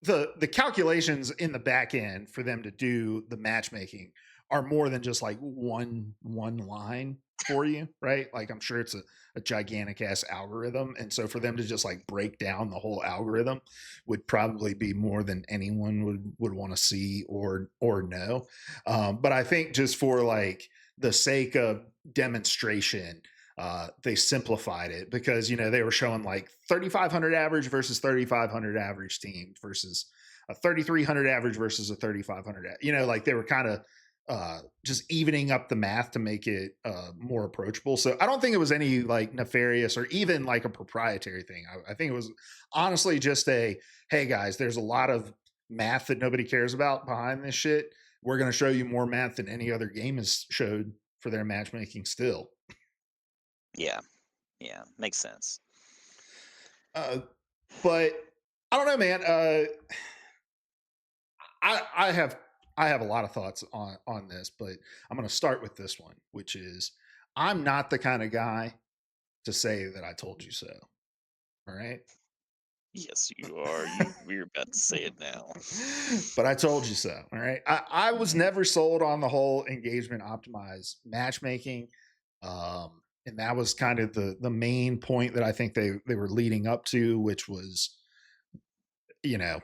the calculations in the back end for them to do the matchmaking are more than just like one line for you, right? Like I'm sure it's a gigantic ass algorithm. And so for them to just like break down the whole algorithm would probably be more than anyone would want to see or know. But I think just for like the sake of demonstration, they simplified it because they were showing like 3,500 average versus 3,500 average team versus a 3,300 average versus a 3,500. Like they were kind of just evening up the math to make it more approachable. So I don't think it was any like nefarious or even like a proprietary thing. I think it was honestly just a hey guys, there's a lot of math that nobody cares about behind this shit. We're going to show you more math than any other game has showed for their matchmaking still. Yeah, yeah, makes sense. Uh, but I don't know, man. I have a lot of thoughts on this, but I'm going to start with this one, which is I'm not the kind of guy to say that I told you so. All right. Yes, you are. You're about to say it now. But I told you so. All right. I was Mhm. never sold on the whole engagement optimized matchmaking. And that was kind of the main point that I think they were leading up to, which was, you know,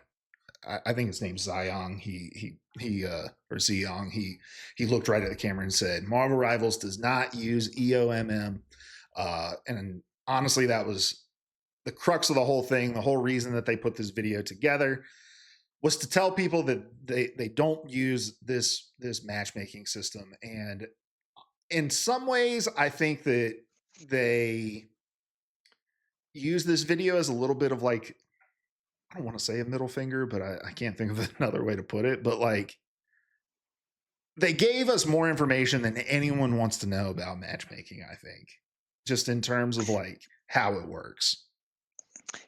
I think his name's Ziyong. He or Ziyong. He looked right at the camera and said, "Marvel Rivals does not use EOMM." And honestly, that was the crux of the whole thing. The whole reason that they put this video together was to tell people that they don't use this matchmaking system. And in some ways, I think that they use this video as a little bit of like I don't want to say a middle finger, but I can't think of another way to put it. But like they gave us more information than anyone wants to know about matchmaking, I think, just in terms of like how it works.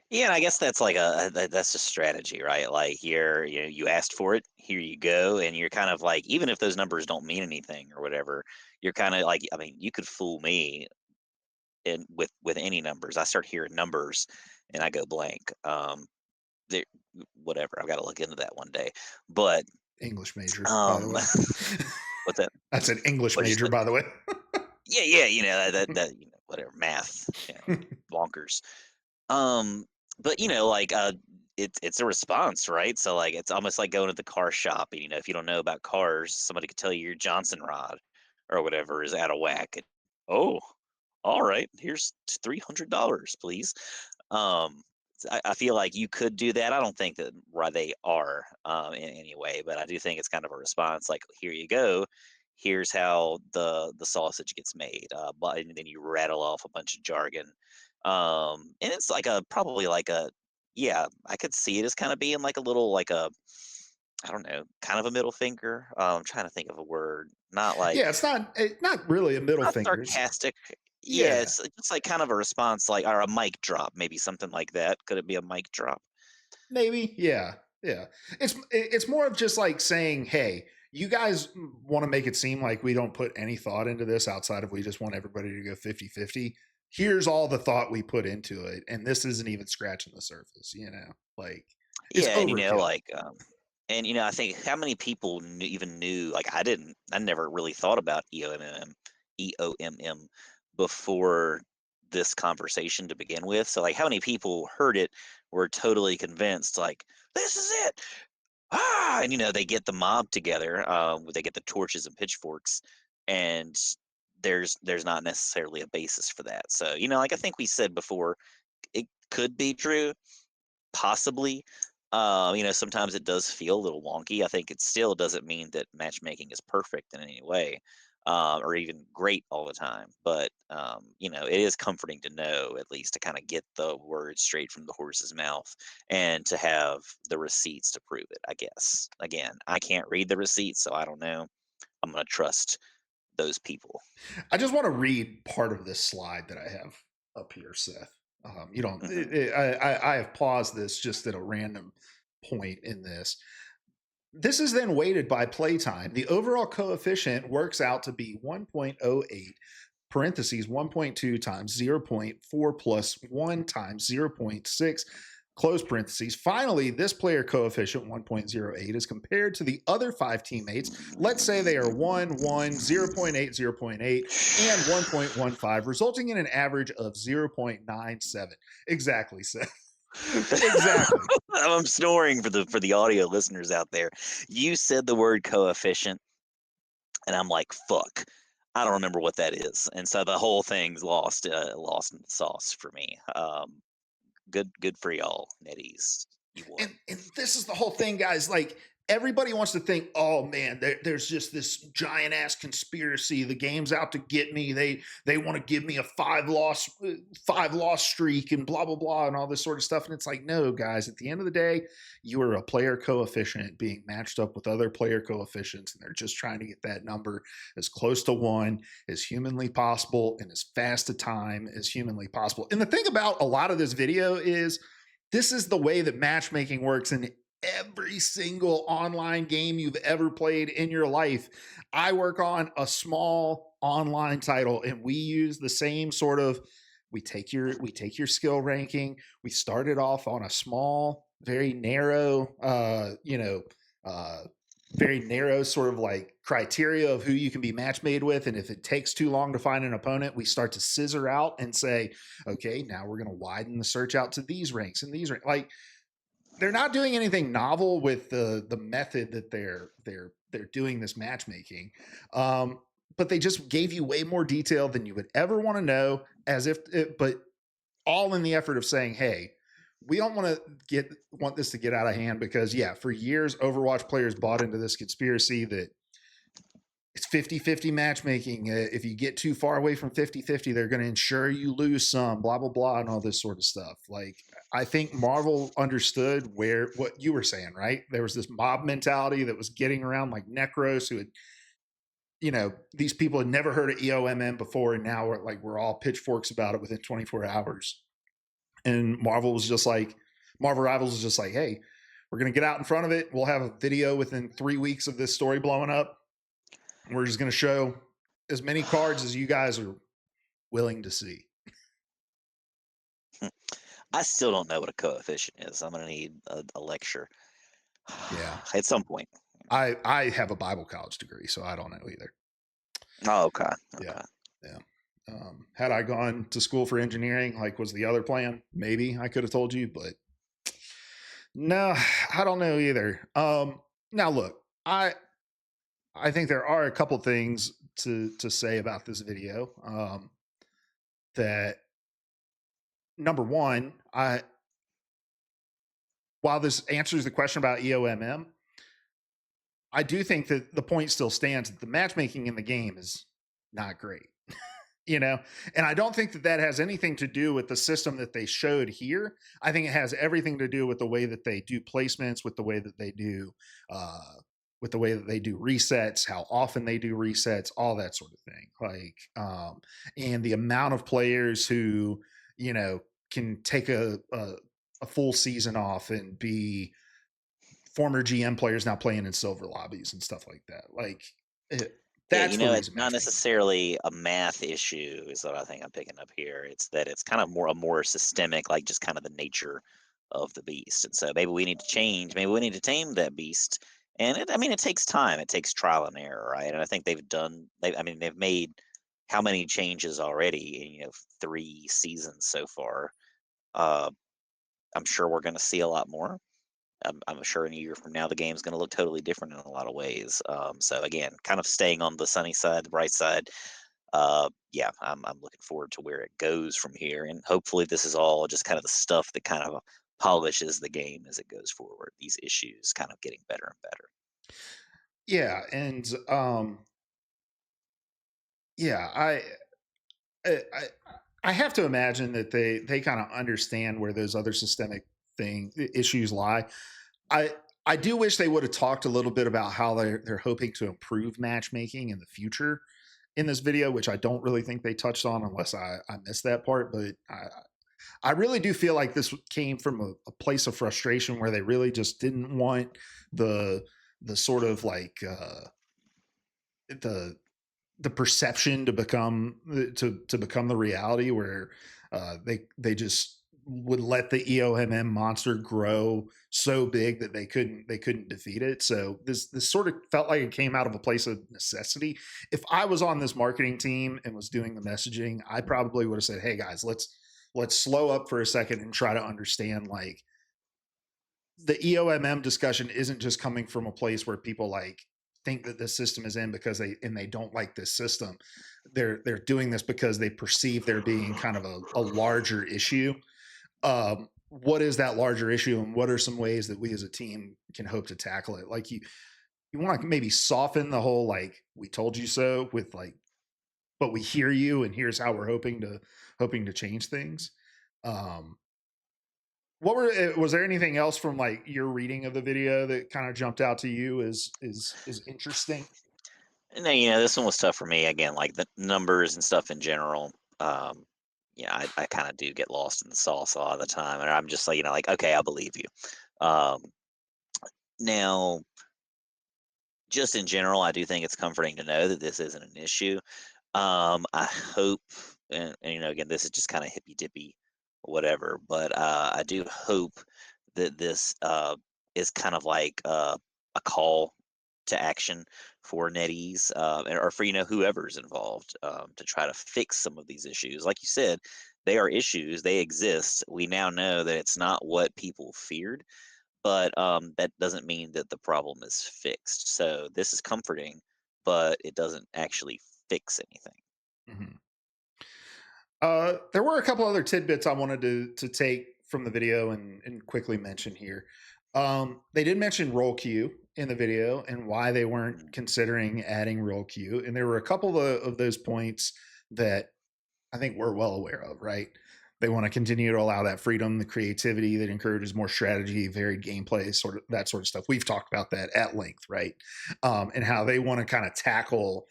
Yeah, and I guess that's like that's a strategy, right? Like you asked for it, here you go, and you're kind of like even if those numbers don't mean anything or whatever, you're kind of like I mean, you could fool me in with any numbers. I start hearing numbers and I go blank. There, whatever. I've got to look into that one day. But English major, by the um, way. what's that? That's an English What you major, say? by the way. Yeah, yeah, whatever math, bonkers. Um, but like it's a response, right? So like it's almost like going to the car shop. And, if you don't know about cars, somebody could tell you your Johnson rod or whatever is out of whack. And, oh, all right, here's $300, please. I feel like you could do that. I don't think that they are in any way, but I do think it's kind of a response. Like, here you go. Here's how the sausage gets made. But and then you rattle off a bunch of jargon, and it's like a probably like a yeah. I could see it as kind of being like a little like a I don't know, kind of a middle finger. I'm trying to think of a word. Not Yeah, like not really a middle not finger. sarcastic. Yeah, Yeah, it's like kind of a response, like or a mic drop, maybe something like that. Could it be a mic drop? maybe. Yeah, yeah. It's more of just like saying, hey, you guys want to make it seem like we don't put any thought into this outside of we just want everybody to go 50-50. Here's all the thought we put into it, and this isn't even scratching the surface. Like it's Yeah, and overkill. and I think how many people even knew? Like I didn't. I never really thought about EOMM before this conversation to begin with. So like, how many people heard it were totally convinced? Like this is it. Ah, and they get the mob together. They get the torches and pitchforks, and there's not necessarily a basis for that. So like I think we said before, it could be true possibly. Sometimes it does feel a little wonky. I think it still doesn't mean that matchmaking is perfect in any way, or even great all the time. But it is comforting to know at least to kind of get the words straight from the horse's mouth and to have the receipts to prove it. I guess. Again, I can't read the receipts, so I don't know. I'm gonna trust those people. I just want to read part of this slide that I have up here, Seth. You don't. Hmm. I have paused this just at a random point in this. This is then weighted by playtime. The overall coefficient works out to be 1.08 parentheses 1.2 times zero point 0.4 plus 1 times zero point 0.6 close parentheses. Finally, this player coefficient 1.08 is compared to the other five teammates. Let's say they are 1, 1, 0.8, 0.8, and 1.15, resulting in an average of 0.97. Exactly, Seth. Exactly. I'm snoring for the audio listeners out there. You said the word coefficient, and I'm like, "Fuck, I don't remember what that is," and so the whole thing's lost in the sauce for me. Good for y'all, NetEase. You won. And this is the whole thing, guys. Like, everybody wants to think, oh man, there's just this giant ass conspiracy. The game's out to get me. They want to give me a five loss streak and blah blah blah and all this sort of stuff. And it's like, no, guys. At the end of the day, you are a player coefficient being matched up with other player coefficients, and they're just trying to get that number as close to one as humanly possible and as fast a time as humanly possible. And the thing about a lot of this video is this is the way that matchmaking works in every single online game you've ever played in your life. I work on a small online title, and we use the same sort of, we take your skill ranking. We started off on a small, very narrow very narrow sort of like criteria of who you can be match made with. And if it takes too long to find an opponent, we start to scissor out and say, okay, now we're going to widen the search out to these ranks and these ranks. Like, they're not doing anything novel with the method that they're doing this matchmaking. But they just gave you way more detail than you would ever want to know, as if but all in the effort of saying, hey, we don't want this to get out of hand, because yeah, for years Overwatch players bought into this conspiracy that it's 50-50 matchmaking. If you get too far away from 50-50, they're going to ensure you lose some, blah blah blah, and all this sort of stuff. Like, I think Marvel understood what you were saying, right? There was this mob mentality that was getting around, like Necros, who had, these people had never heard of EOMM before, and now we're all pitchforks about it within 24 hours. And Marvel Rivals was just like, hey, we're going to get out in front of it. We'll have a video within 3 weeks of this story blowing up. We're just going to show as many cards as you guys are willing to see. I still don't know what a coefficient is. I'm going to need a lecture. Yeah. At some point. I have a Bible college degree, so I don't know either. Oh, okay. Yeah. Had I gone to school for engineering, like was the other plan, maybe I could have told you, but no, I don't know either. Now look, I think there are a couple things to say about this video. That, number one, while this answers the question about EOMM, I do think that the point still stands that the matchmaking in the game is not great. And I don't think that has anything to do with the system that they showed here. I think it has everything to do with the way that they do placements, with the way that they do resets, how often they do resets, all that sort of thing. Like, and the amount of players who, can take a full season off and be former GM players now playing in silver lobbies and stuff like that. Like, that's the it's reason. not necessarily a math issue is what I think I'm picking up here. It's that it's kind of more systemic, like just kind of the nature of the beast. And so maybe we need to change, maybe we need to tame that beast. And it takes time. It takes trial and error, right? And I think they've made how many changes already in 3 seasons so far. I'm sure we're going to see a lot more. I'm sure in a year from now the game's going to look totally different in a lot of ways. So again, kind of staying on the sunny side, the bright side. Yeah, I'm looking forward to where it goes from here, and hopefully this is all just kind of the stuff that kind of polishes the game as it goes forward. These issues kind of getting better and better. Yeah, and yeah, I have to imagine that they kind of understand where those other systemic issues lie. I do wish they would have talked a little bit about how they're hoping to improve matchmaking in the future in this video, which I don't really think they touched on, unless I missed that part. But I really do feel like this came from a place of frustration where they really just didn't want the sort of like the perception to become the reality, where they just would let the EOMM monster grow so big that they couldn't defeat it. So this sort of felt like it came out of a place of necessity. If I was on this marketing team and was doing the messaging, I probably would have said, "Hey guys, let's slow up for a second and try to understand like the EOMM discussion isn't just coming from a place where people like think that this system is in because they don't like this system. They're doing this because they perceive there being kind of a larger issue. What is that larger issue, and what are some ways that we as a team can hope to tackle it? Like you want to maybe soften the whole like we told you so with like, but we hear you, and here's how we're hoping to change things. Um, what were was there anything else from like your reading of the video that kind of jumped out to you as interesting? And then, this one was tough for me again, like the numbers and stuff in general. Um, I kind of do get lost in the sauce a lot of the time, and I'm just like, like, okay, I believe you. Um, Now, just in general, I do think it's comforting to know that this isn't an issue. I hope, and again, this is just kind of hippy dippy, whatever, but I do hope that this is kind of like a call to action for NetEase, or for whoever's involved, to try to fix some of these issues. Like you said, they are issues; they exist. We now know that it's not what people feared, but that doesn't mean that the problem is fixed. So this is comforting, but it doesn't actually fix anything. Mhm. There were a couple other tidbits I wanted to take from the video and quickly mention here. They did mention roll queue in the video and why they weren't Mm. considering adding roll queue, and there were a couple of those points that I think we're well aware of. Right? They want to continue to allow that freedom, the creativity that encourages more strategy, varied gameplay, sort of that sort of stuff. We've talked about that at length, right? And how they want to kind of tackle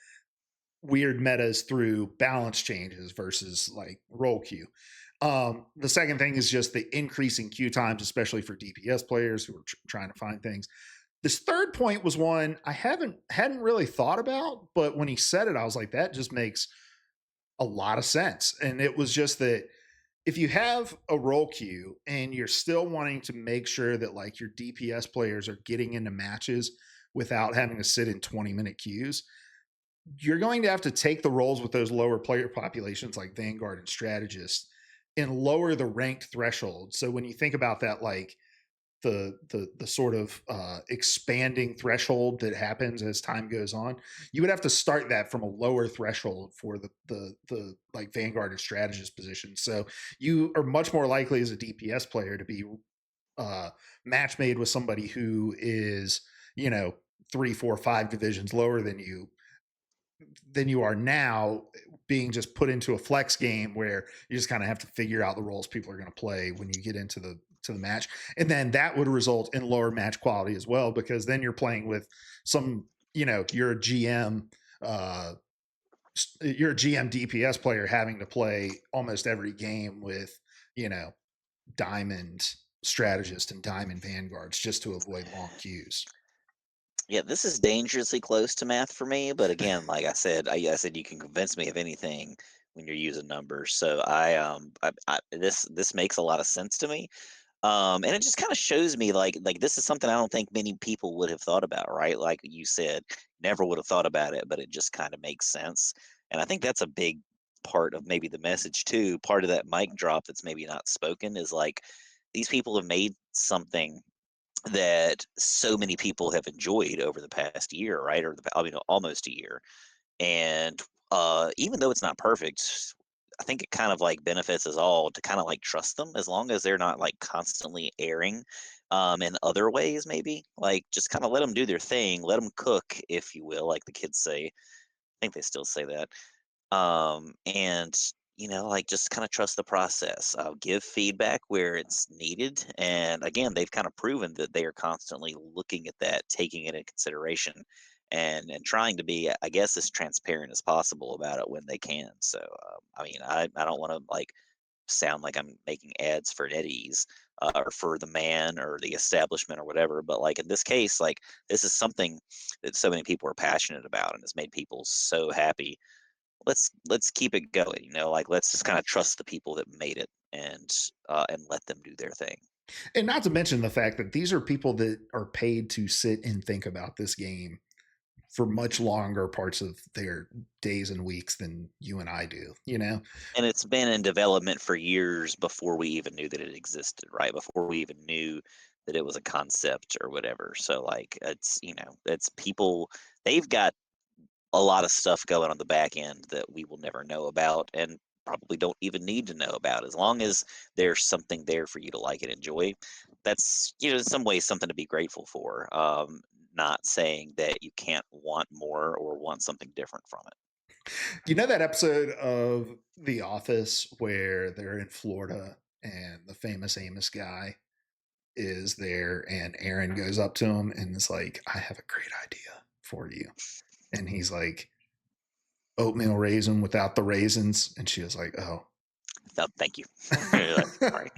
weird metas through balance changes versus like roll queue. The second thing is just the increasing queue times, especially for DPS players who are trying to find things. This third point was one I hadn't really thought about, but when he said it, I was like, that just makes a lot of sense. And it was just that if you have a roll queue and you're still wanting to make sure that like your DPS players are getting into matches without having to sit in 20-minute queues, you're going to have to take the roles with those lower player populations like Vanguard and Strategist and lower the ranked threshold. So when you think about that, like the sort of expanding threshold that happens as time goes on, you would have to start that from a lower threshold for the like Vanguard and Strategist position. So you are much more likely as a DPS player to be match made with somebody who is, you know, 3, 4, 5 divisions lower than you are now, being just put into a flex game where you just kind of have to figure out the roles people are going to play when you get into the match, and then that would result in lower match quality as well, because then you're playing with some, you're a GM, uh you're a GM DPS player having to play almost every game with, you know, diamond strategist and diamond vanguards just to avoid long queues. Yeah, this is dangerously close to math for me, but again, like I said you can convince me of anything when you're using numbers. So this makes a lot of sense to me. And it just kind of shows me like this is something I don't think many people would have thought about, right? Like you said, never would have thought about it, but it just kind of makes sense. And I think that's a big part of maybe the message too. Part of that mic drop that's maybe not spoken is like these people have made something that so many people have enjoyed over the past year, right? I mean, almost a year. And even though it's not perfect, I think it kind of like benefits us all to kind of like trust them as long as they're not like constantly airing in other ways, maybe like just kind of let them do their thing, let them cook, if you will, like the kids say. I think they still say that. And like just kind of trust the process. Give feedback where it's needed, and again, they've kind of proven that they are constantly looking at that, taking it into consideration, and trying to be, I guess, as transparent as possible about it when they can. So, I mean, I don't want to like sound like I'm making ads for NetEase, or for the man or the establishment or whatever. But like in this case, like this is something that so many people are passionate about and has made people so happy, let's keep it going, like let's just kind of trust the people that made it and let them do their thing. And not to mention the fact that these are people that are paid to sit and think about this game for much longer parts of their days and weeks than you and I do, you know? And it's been in development for years before we even knew that it existed, right? Before we even knew that it was a concept or whatever. So like it's people, they've got a lot of stuff going on the back end that we will never know about and probably don't even need to know about. As long as there's something there for you to like and enjoy, that's, in some ways something to be grateful for. Not saying that you can't want more or want something different from it. You know that episode of The Office where they're in Florida and the famous Amos guy is there and Aaron goes up to him and is like, I have a great idea for you. And he's like, oatmeal raisin without the raisins. And she was like, oh. No, thank you. And Sorry.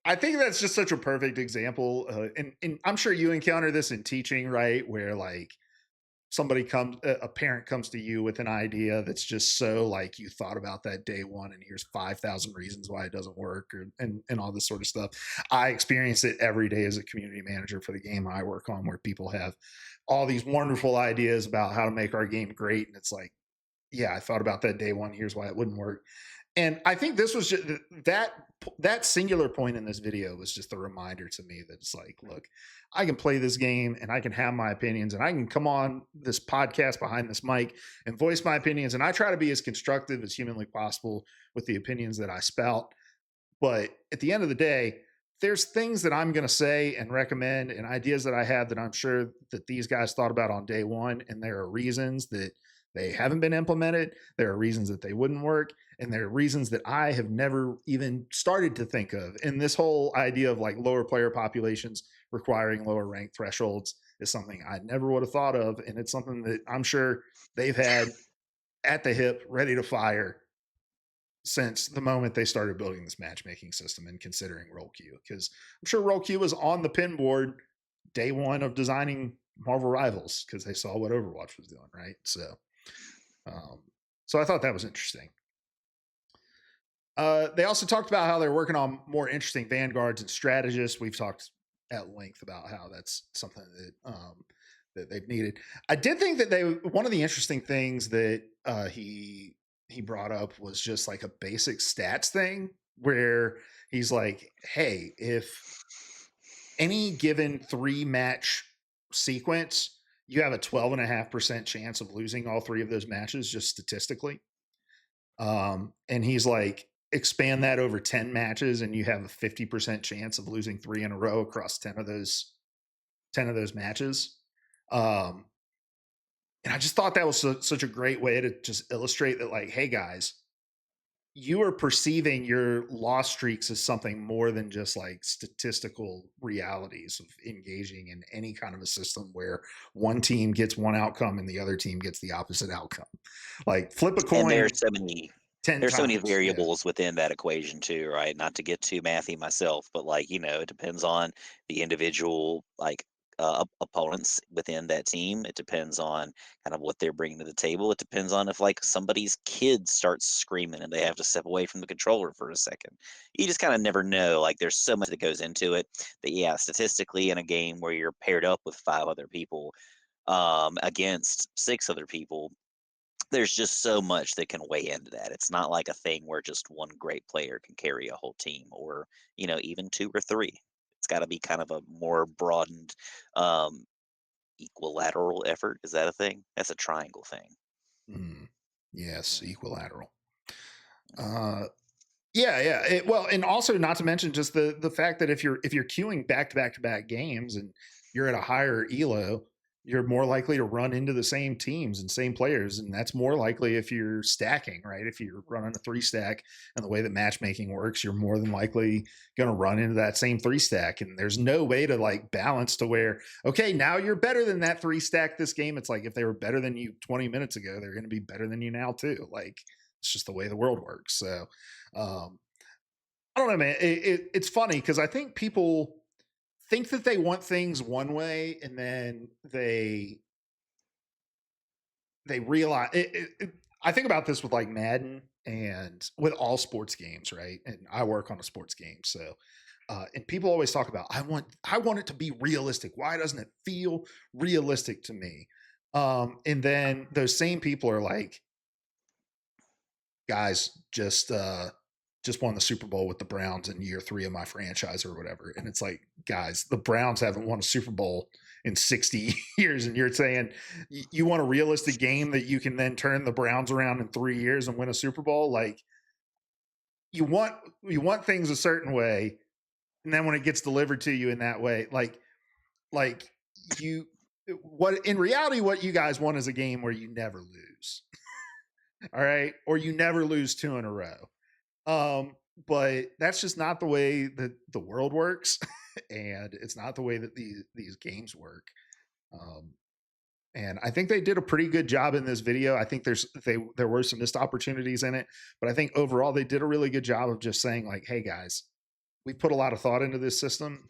I think that's just such a perfect example. And I'm sure you encounter this in teaching, right? Where like a parent comes to you with an idea that's just so like you thought about that day one and here's 5,000 reasons why it doesn't work and all this sort of stuff. I experience it every day as a community manager for the game I work on, where people have all these wonderful ideas about how to make our game great. And it's like, yeah, I thought about that day one. Here's why it wouldn't work. And I think this was just that that singular point in this video was just a reminder to me that it's like, look, I can play this game and I can have my opinions and I can come on this podcast behind this mic and voice my opinions. And I try to be as constructive as humanly possible with the opinions that I spout. But at the end of the day, there's things that I'm going to say and recommend and ideas that I have that I'm sure that these guys thought about on day one. And there are reasons that they haven't been implemented. There are reasons that they wouldn't work. And there are reasons that I have never even started to think of. And this whole idea of like lower player populations requiring lower rank thresholds is something I never would have thought of. And it's something that I'm sure they've had at the hip, ready to fire since the moment they started building this matchmaking system and considering roll queue. Because I'm sure roll queue was on the pin board day one of designing Marvel Rivals because they saw what Overwatch was doing, right? Um, so I thought that was interesting. They also talked about how they're working on more interesting vanguards and strategists. We've talked at length about how that's something that they've needed. I did think that one of the interesting things that he brought up was just like a basic stats thing where he's like, hey, if any given 3 match sequence, you have a 12.5% chance of losing all 3 of those matches just statistically. And he's like, expand that over 10 matches and you have a 50% chance of losing 3 in a row across 10 of those matches. Um, and I just thought that was such a great way to just illustrate that, like, hey guys, you are perceiving your loss streaks as something more than just like statistical realities of engaging in any kind of a system where one team gets one outcome and the other team gets the opposite outcome. Like flip a And coin 10 there's so many times. Yeah. variables within that equation too, right? Not to get too mathy myself, but like, it depends on the individual like opponents within that team. It depends on kind of what they're bringing to the table. It depends on if like somebody's kid starts screaming and they have to step away from the controller for a second. You just kind of never know. Like there's so much that goes into it that yeah, statistically in a game where you're paired up with 5 other people against 6 other people, there's just so much that can weigh into that. It's not like a thing where just one great player can carry a whole team or, even 2 or 3. It's gotta be kind of a more broadened, um, equilateral effort. Is that a thing? That's a triangle thing. Mm, yes, Mm, equilateral. mm. Uh, Yeah, yeah. Well, and also not to mention just the fact that if you're queuing back to back to back games and you're at a higher elo, you're more likely to run into the same teams and same players, and that's more likely if you're stacking, right? If you're running a 3 stack and the way that matchmaking works, you're more than likely going to run into that same 3 stack, and there's no way to like balance to where okay, now you're better than that 3 stack this game. It's like if they were better than you 20 minutes ago, they're going to be better than you now too. Like it's just the way the world works. So um, I don't know, man. It's funny because I think people think that they want things one way, and then they realize I think about this with like Madden and with all sports games, right? And I work on a sports game, so and people always talk about I want it to be realistic. Why doesn't it feel realistic to me? And then those same people are like, guys, just won the Super Bowl with the Browns in year 3 of my franchise or whatever. And it's like, guys, the Browns haven't won a Super Bowl in 60 years. And you're saying you want a realistic game that you can then turn the Browns around in 3 years and win a Super Bowl? Like you want things a certain way. And then when it gets delivered to you in that way, like you what in reality, what you guys want is a game where you never lose. All right. Or you never lose 2 in a row. But that's just not the way that the world works, and it's not the way that these games work. Um, and I think they did a pretty good job in this video. I think there were some missed opportunities in it, but I think overall they did a really good job of just saying like, "Hey guys, we put a lot of thought into this system.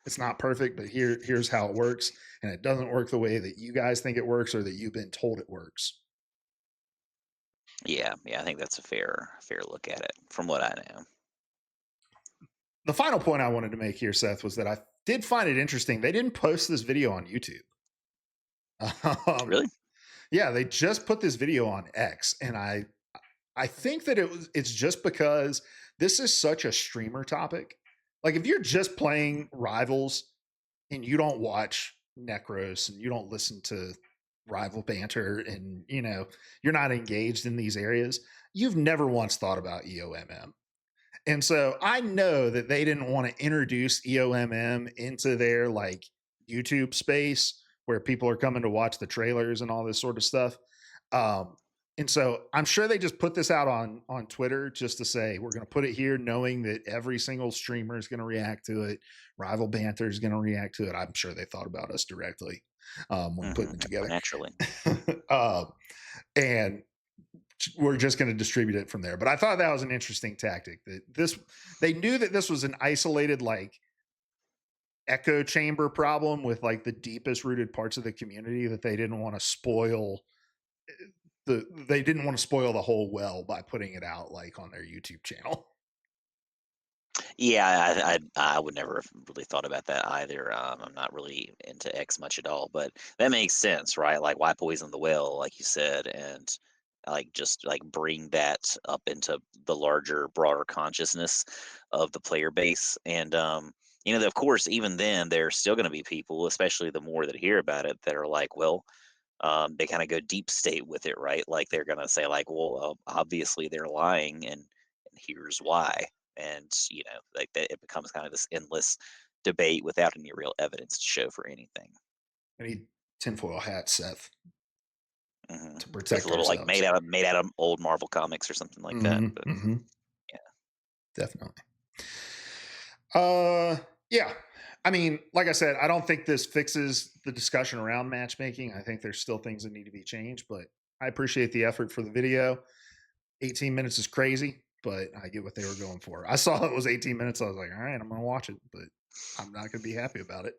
It's not perfect, but here's how it works, and it doesn't work the way that you guys think it works or that you've been told it works." Yeah, yeah, I think that's a fair look at it from what I know. The final point I wanted to make here, Seth, was that I did find it interesting. They didn't post this video on YouTube. Um, Really? yeah, they just put this video on X, and I think that it's just because this is such a streamer topic. Like if you're just playing Rivals and you don't watch Necros and you don't listen to Rival Banter and you're not engaged in these areas, you've never once thought about EOMM. And so I know that they didn't want to introduce EOMM into their like YouTube space where people are coming to watch the trailers and all this sort of stuff. Um, and so I'm sure they just put this out on Twitter just to say we're going to put it here, knowing that every single streamer is going to react to it. Rival Banter is going to react to it. I'm sure they thought about us directly when putting it together. Naturally. um, and we're just going to distribute it from there. But I thought that was an interesting tactic. That they knew that this was an isolated like echo chamber problem with like the deepest rooted parts of the community that they didn't want to spoil they didn't want to spoil the whole well by putting it out like on their YouTube channel. Yeah, I would never have really thought about that either. I'm not really into X much at all, but that makes sense, right? Like, why poison the well, like you said, and like just like bring that up into the larger, broader consciousness of the player base. And of course, even then, there's still going to be people, especially the more that hear about it, that are like, well, they kind of go deep state with it, right? Like they're gonna say, like, well, obviously they're lying, and here's why. And like that, it becomes kind of this endless debate without any real evidence to show for anything. I need tinfoil hat, Seth, Hmm. to With a protect little like ourselves. made out of old Marvel comics or something like that. Mm-hmm, But mm-hmm, yeah, definitely. Yeah. I mean, like I said, I don't think this fixes the discussion around matchmaking. I think there's still things that need to be changed, but I appreciate the effort for the video. 18 minutes is crazy, but I get what they were going for. I saw it was 18 minutes. I was like, all right, I'm going to watch it, but I'm not going to be happy about it.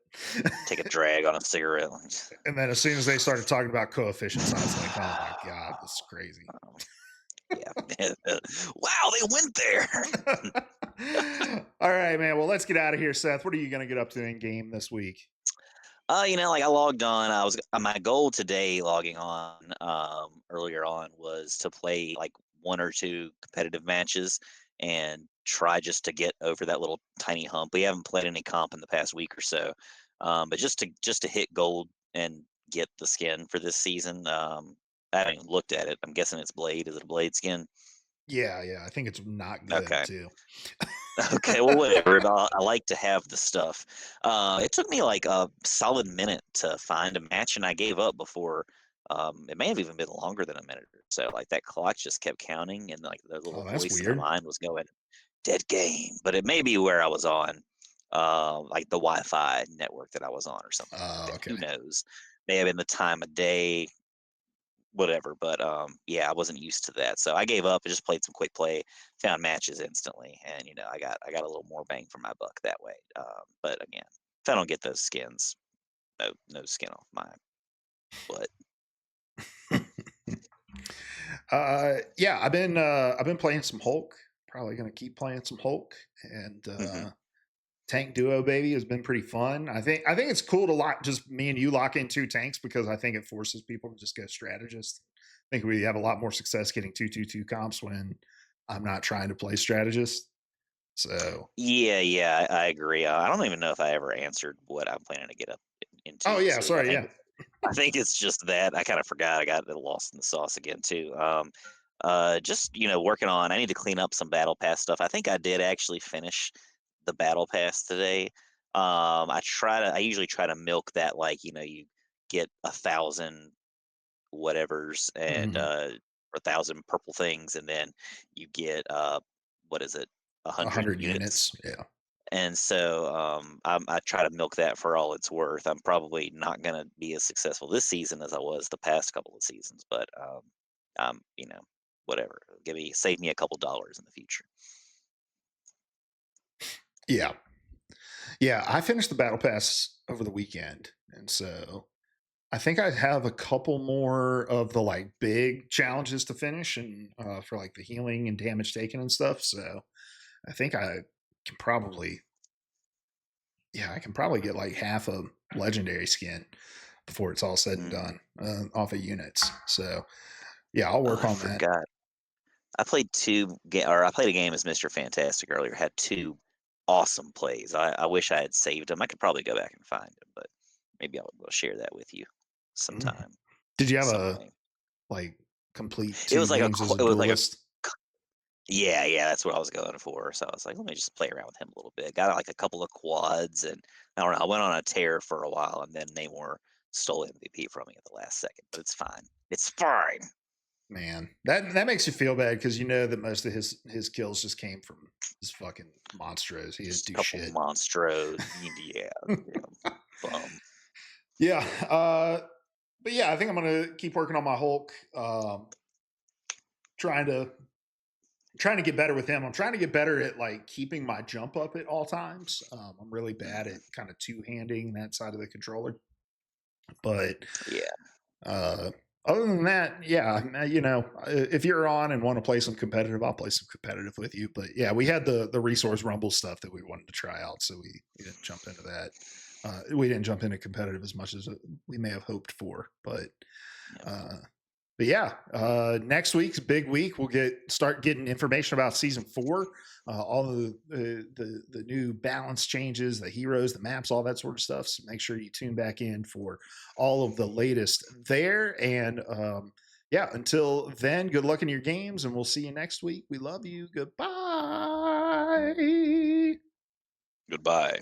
take a drag on a cigarette. Like, And then as soon as they started talking about coefficients, I was like, oh my God, this is crazy. um, yeah, wow, they went there. All right, man. Well, let's get out of here, Seth. What are you going to get up to in game this week? Like I logged on. I was my goal today logging on earlier on was to play like one or two competitive matches and try just to get over that little tiny hump. We haven't played any comp in the past week or so, but just to hit gold and get the skin for this season. I haven't even looked at it. I'm guessing it's blade. Is it a blade skin? Yeah, yeah. I think it's not good Okay. too. Okay, well, whatever. But I like to have the stuff. It took me like a solid minute to find a match, and I gave up before. It may have even been longer than a minute or so. Like that clock just kept counting, and like the little Oh, that's voice in my weird. mind was going, "Dead game." But it may be where I was on, like the Wi-Fi network that I was on, or something like Oh, that. okay. Who knows? May have been the time of day, whatever. But yeah, I wasn't used to that, so I gave up. I just played some quick play, found matches instantly, and I got a little more bang for my buck that way. But again, if I don't get those skins, no skin off my butt. Yeah, I've been playing some Hulk. Probably gonna keep playing some Hulk, and Hmm. tank duo baby has been pretty fun. I think it's cool to lock just me and you lock in two tanks because I think it forces people to just go strategist. I think we have a lot more success getting 2-2-2 comps when I'm not trying to play strategist. So, Yeah, yeah, I agree. I don't even know if I ever answered what I'm planning to get up into oh this yeah, week. sorry, yeah. I think it's just that I kind of forgot. I got lost in the sauce again too. Just working on. I need to clean up some battle pass stuff. I think I did actually finish the battle pass today. I usually try to milk that, like, you get 1,000 whatevers and Hmm. 1,000 purple things, and then you get what is it, 100 100 units. units, yeah. And so I try to milk that for all it's worth. I'm probably not going to be as successful this season as I was the past couple of seasons, but whatever. Save me a couple dollars in the future. Yeah. Yeah, I finished the battle pass over the weekend, and so I think I have a couple more of the like big challenges to finish, and for like the healing and damage taken and stuff. So I think I can probably, yeah, I can probably get like half a legendary skin before it's all said and Mm. done off of units. So yeah, I'll Oh, work I on that. forgot. I played a game as Mr. Fantastic earlier. Had two awesome plays. I wish I had saved them. I could probably go back and find them, but maybe I'll share that with you Mhm. sometime, Did you have some a point. like complete It two was like games as a it was like a duelist? Yeah, yeah, that's what I was going for. So I was like, let me just play around with him a little bit. Got like a couple of quads, and I don't know. I went on a tear for a while, and then Namor stole MVP from me at the last second. But it's fine. It's fine. Man, that makes you feel bad because you know that most of his kills just came from his fucking monstros. He didn't Just a do couple shit. monstros. Yeah, yeah. Bum. Yeah, but yeah, I think I'm gonna keep working on my Hulk. Trying to trying to get better with him. I'm trying to get better at like keeping my jump up at all times. I'm really bad Mhm. at kind of two handing that side of the controller, but Yeah. uh, other than that, yeah, you know, if you're on and want to play some competitive, I'll play some competitive with you. But yeah, we had the resource rumble stuff that we wanted to try out, so we didn't jump into that. We didn't jump into competitive as much as we may have hoped for, Yeah. uh, but yeah, next week's big week. We'll start getting information about season 4, all of the new balance changes, the heroes, the maps, all that sort of stuff. So make sure you tune back in for all of the latest there. And yeah, until then, good luck in your games, and we'll see you next week. We love you. Goodbye. Goodbye.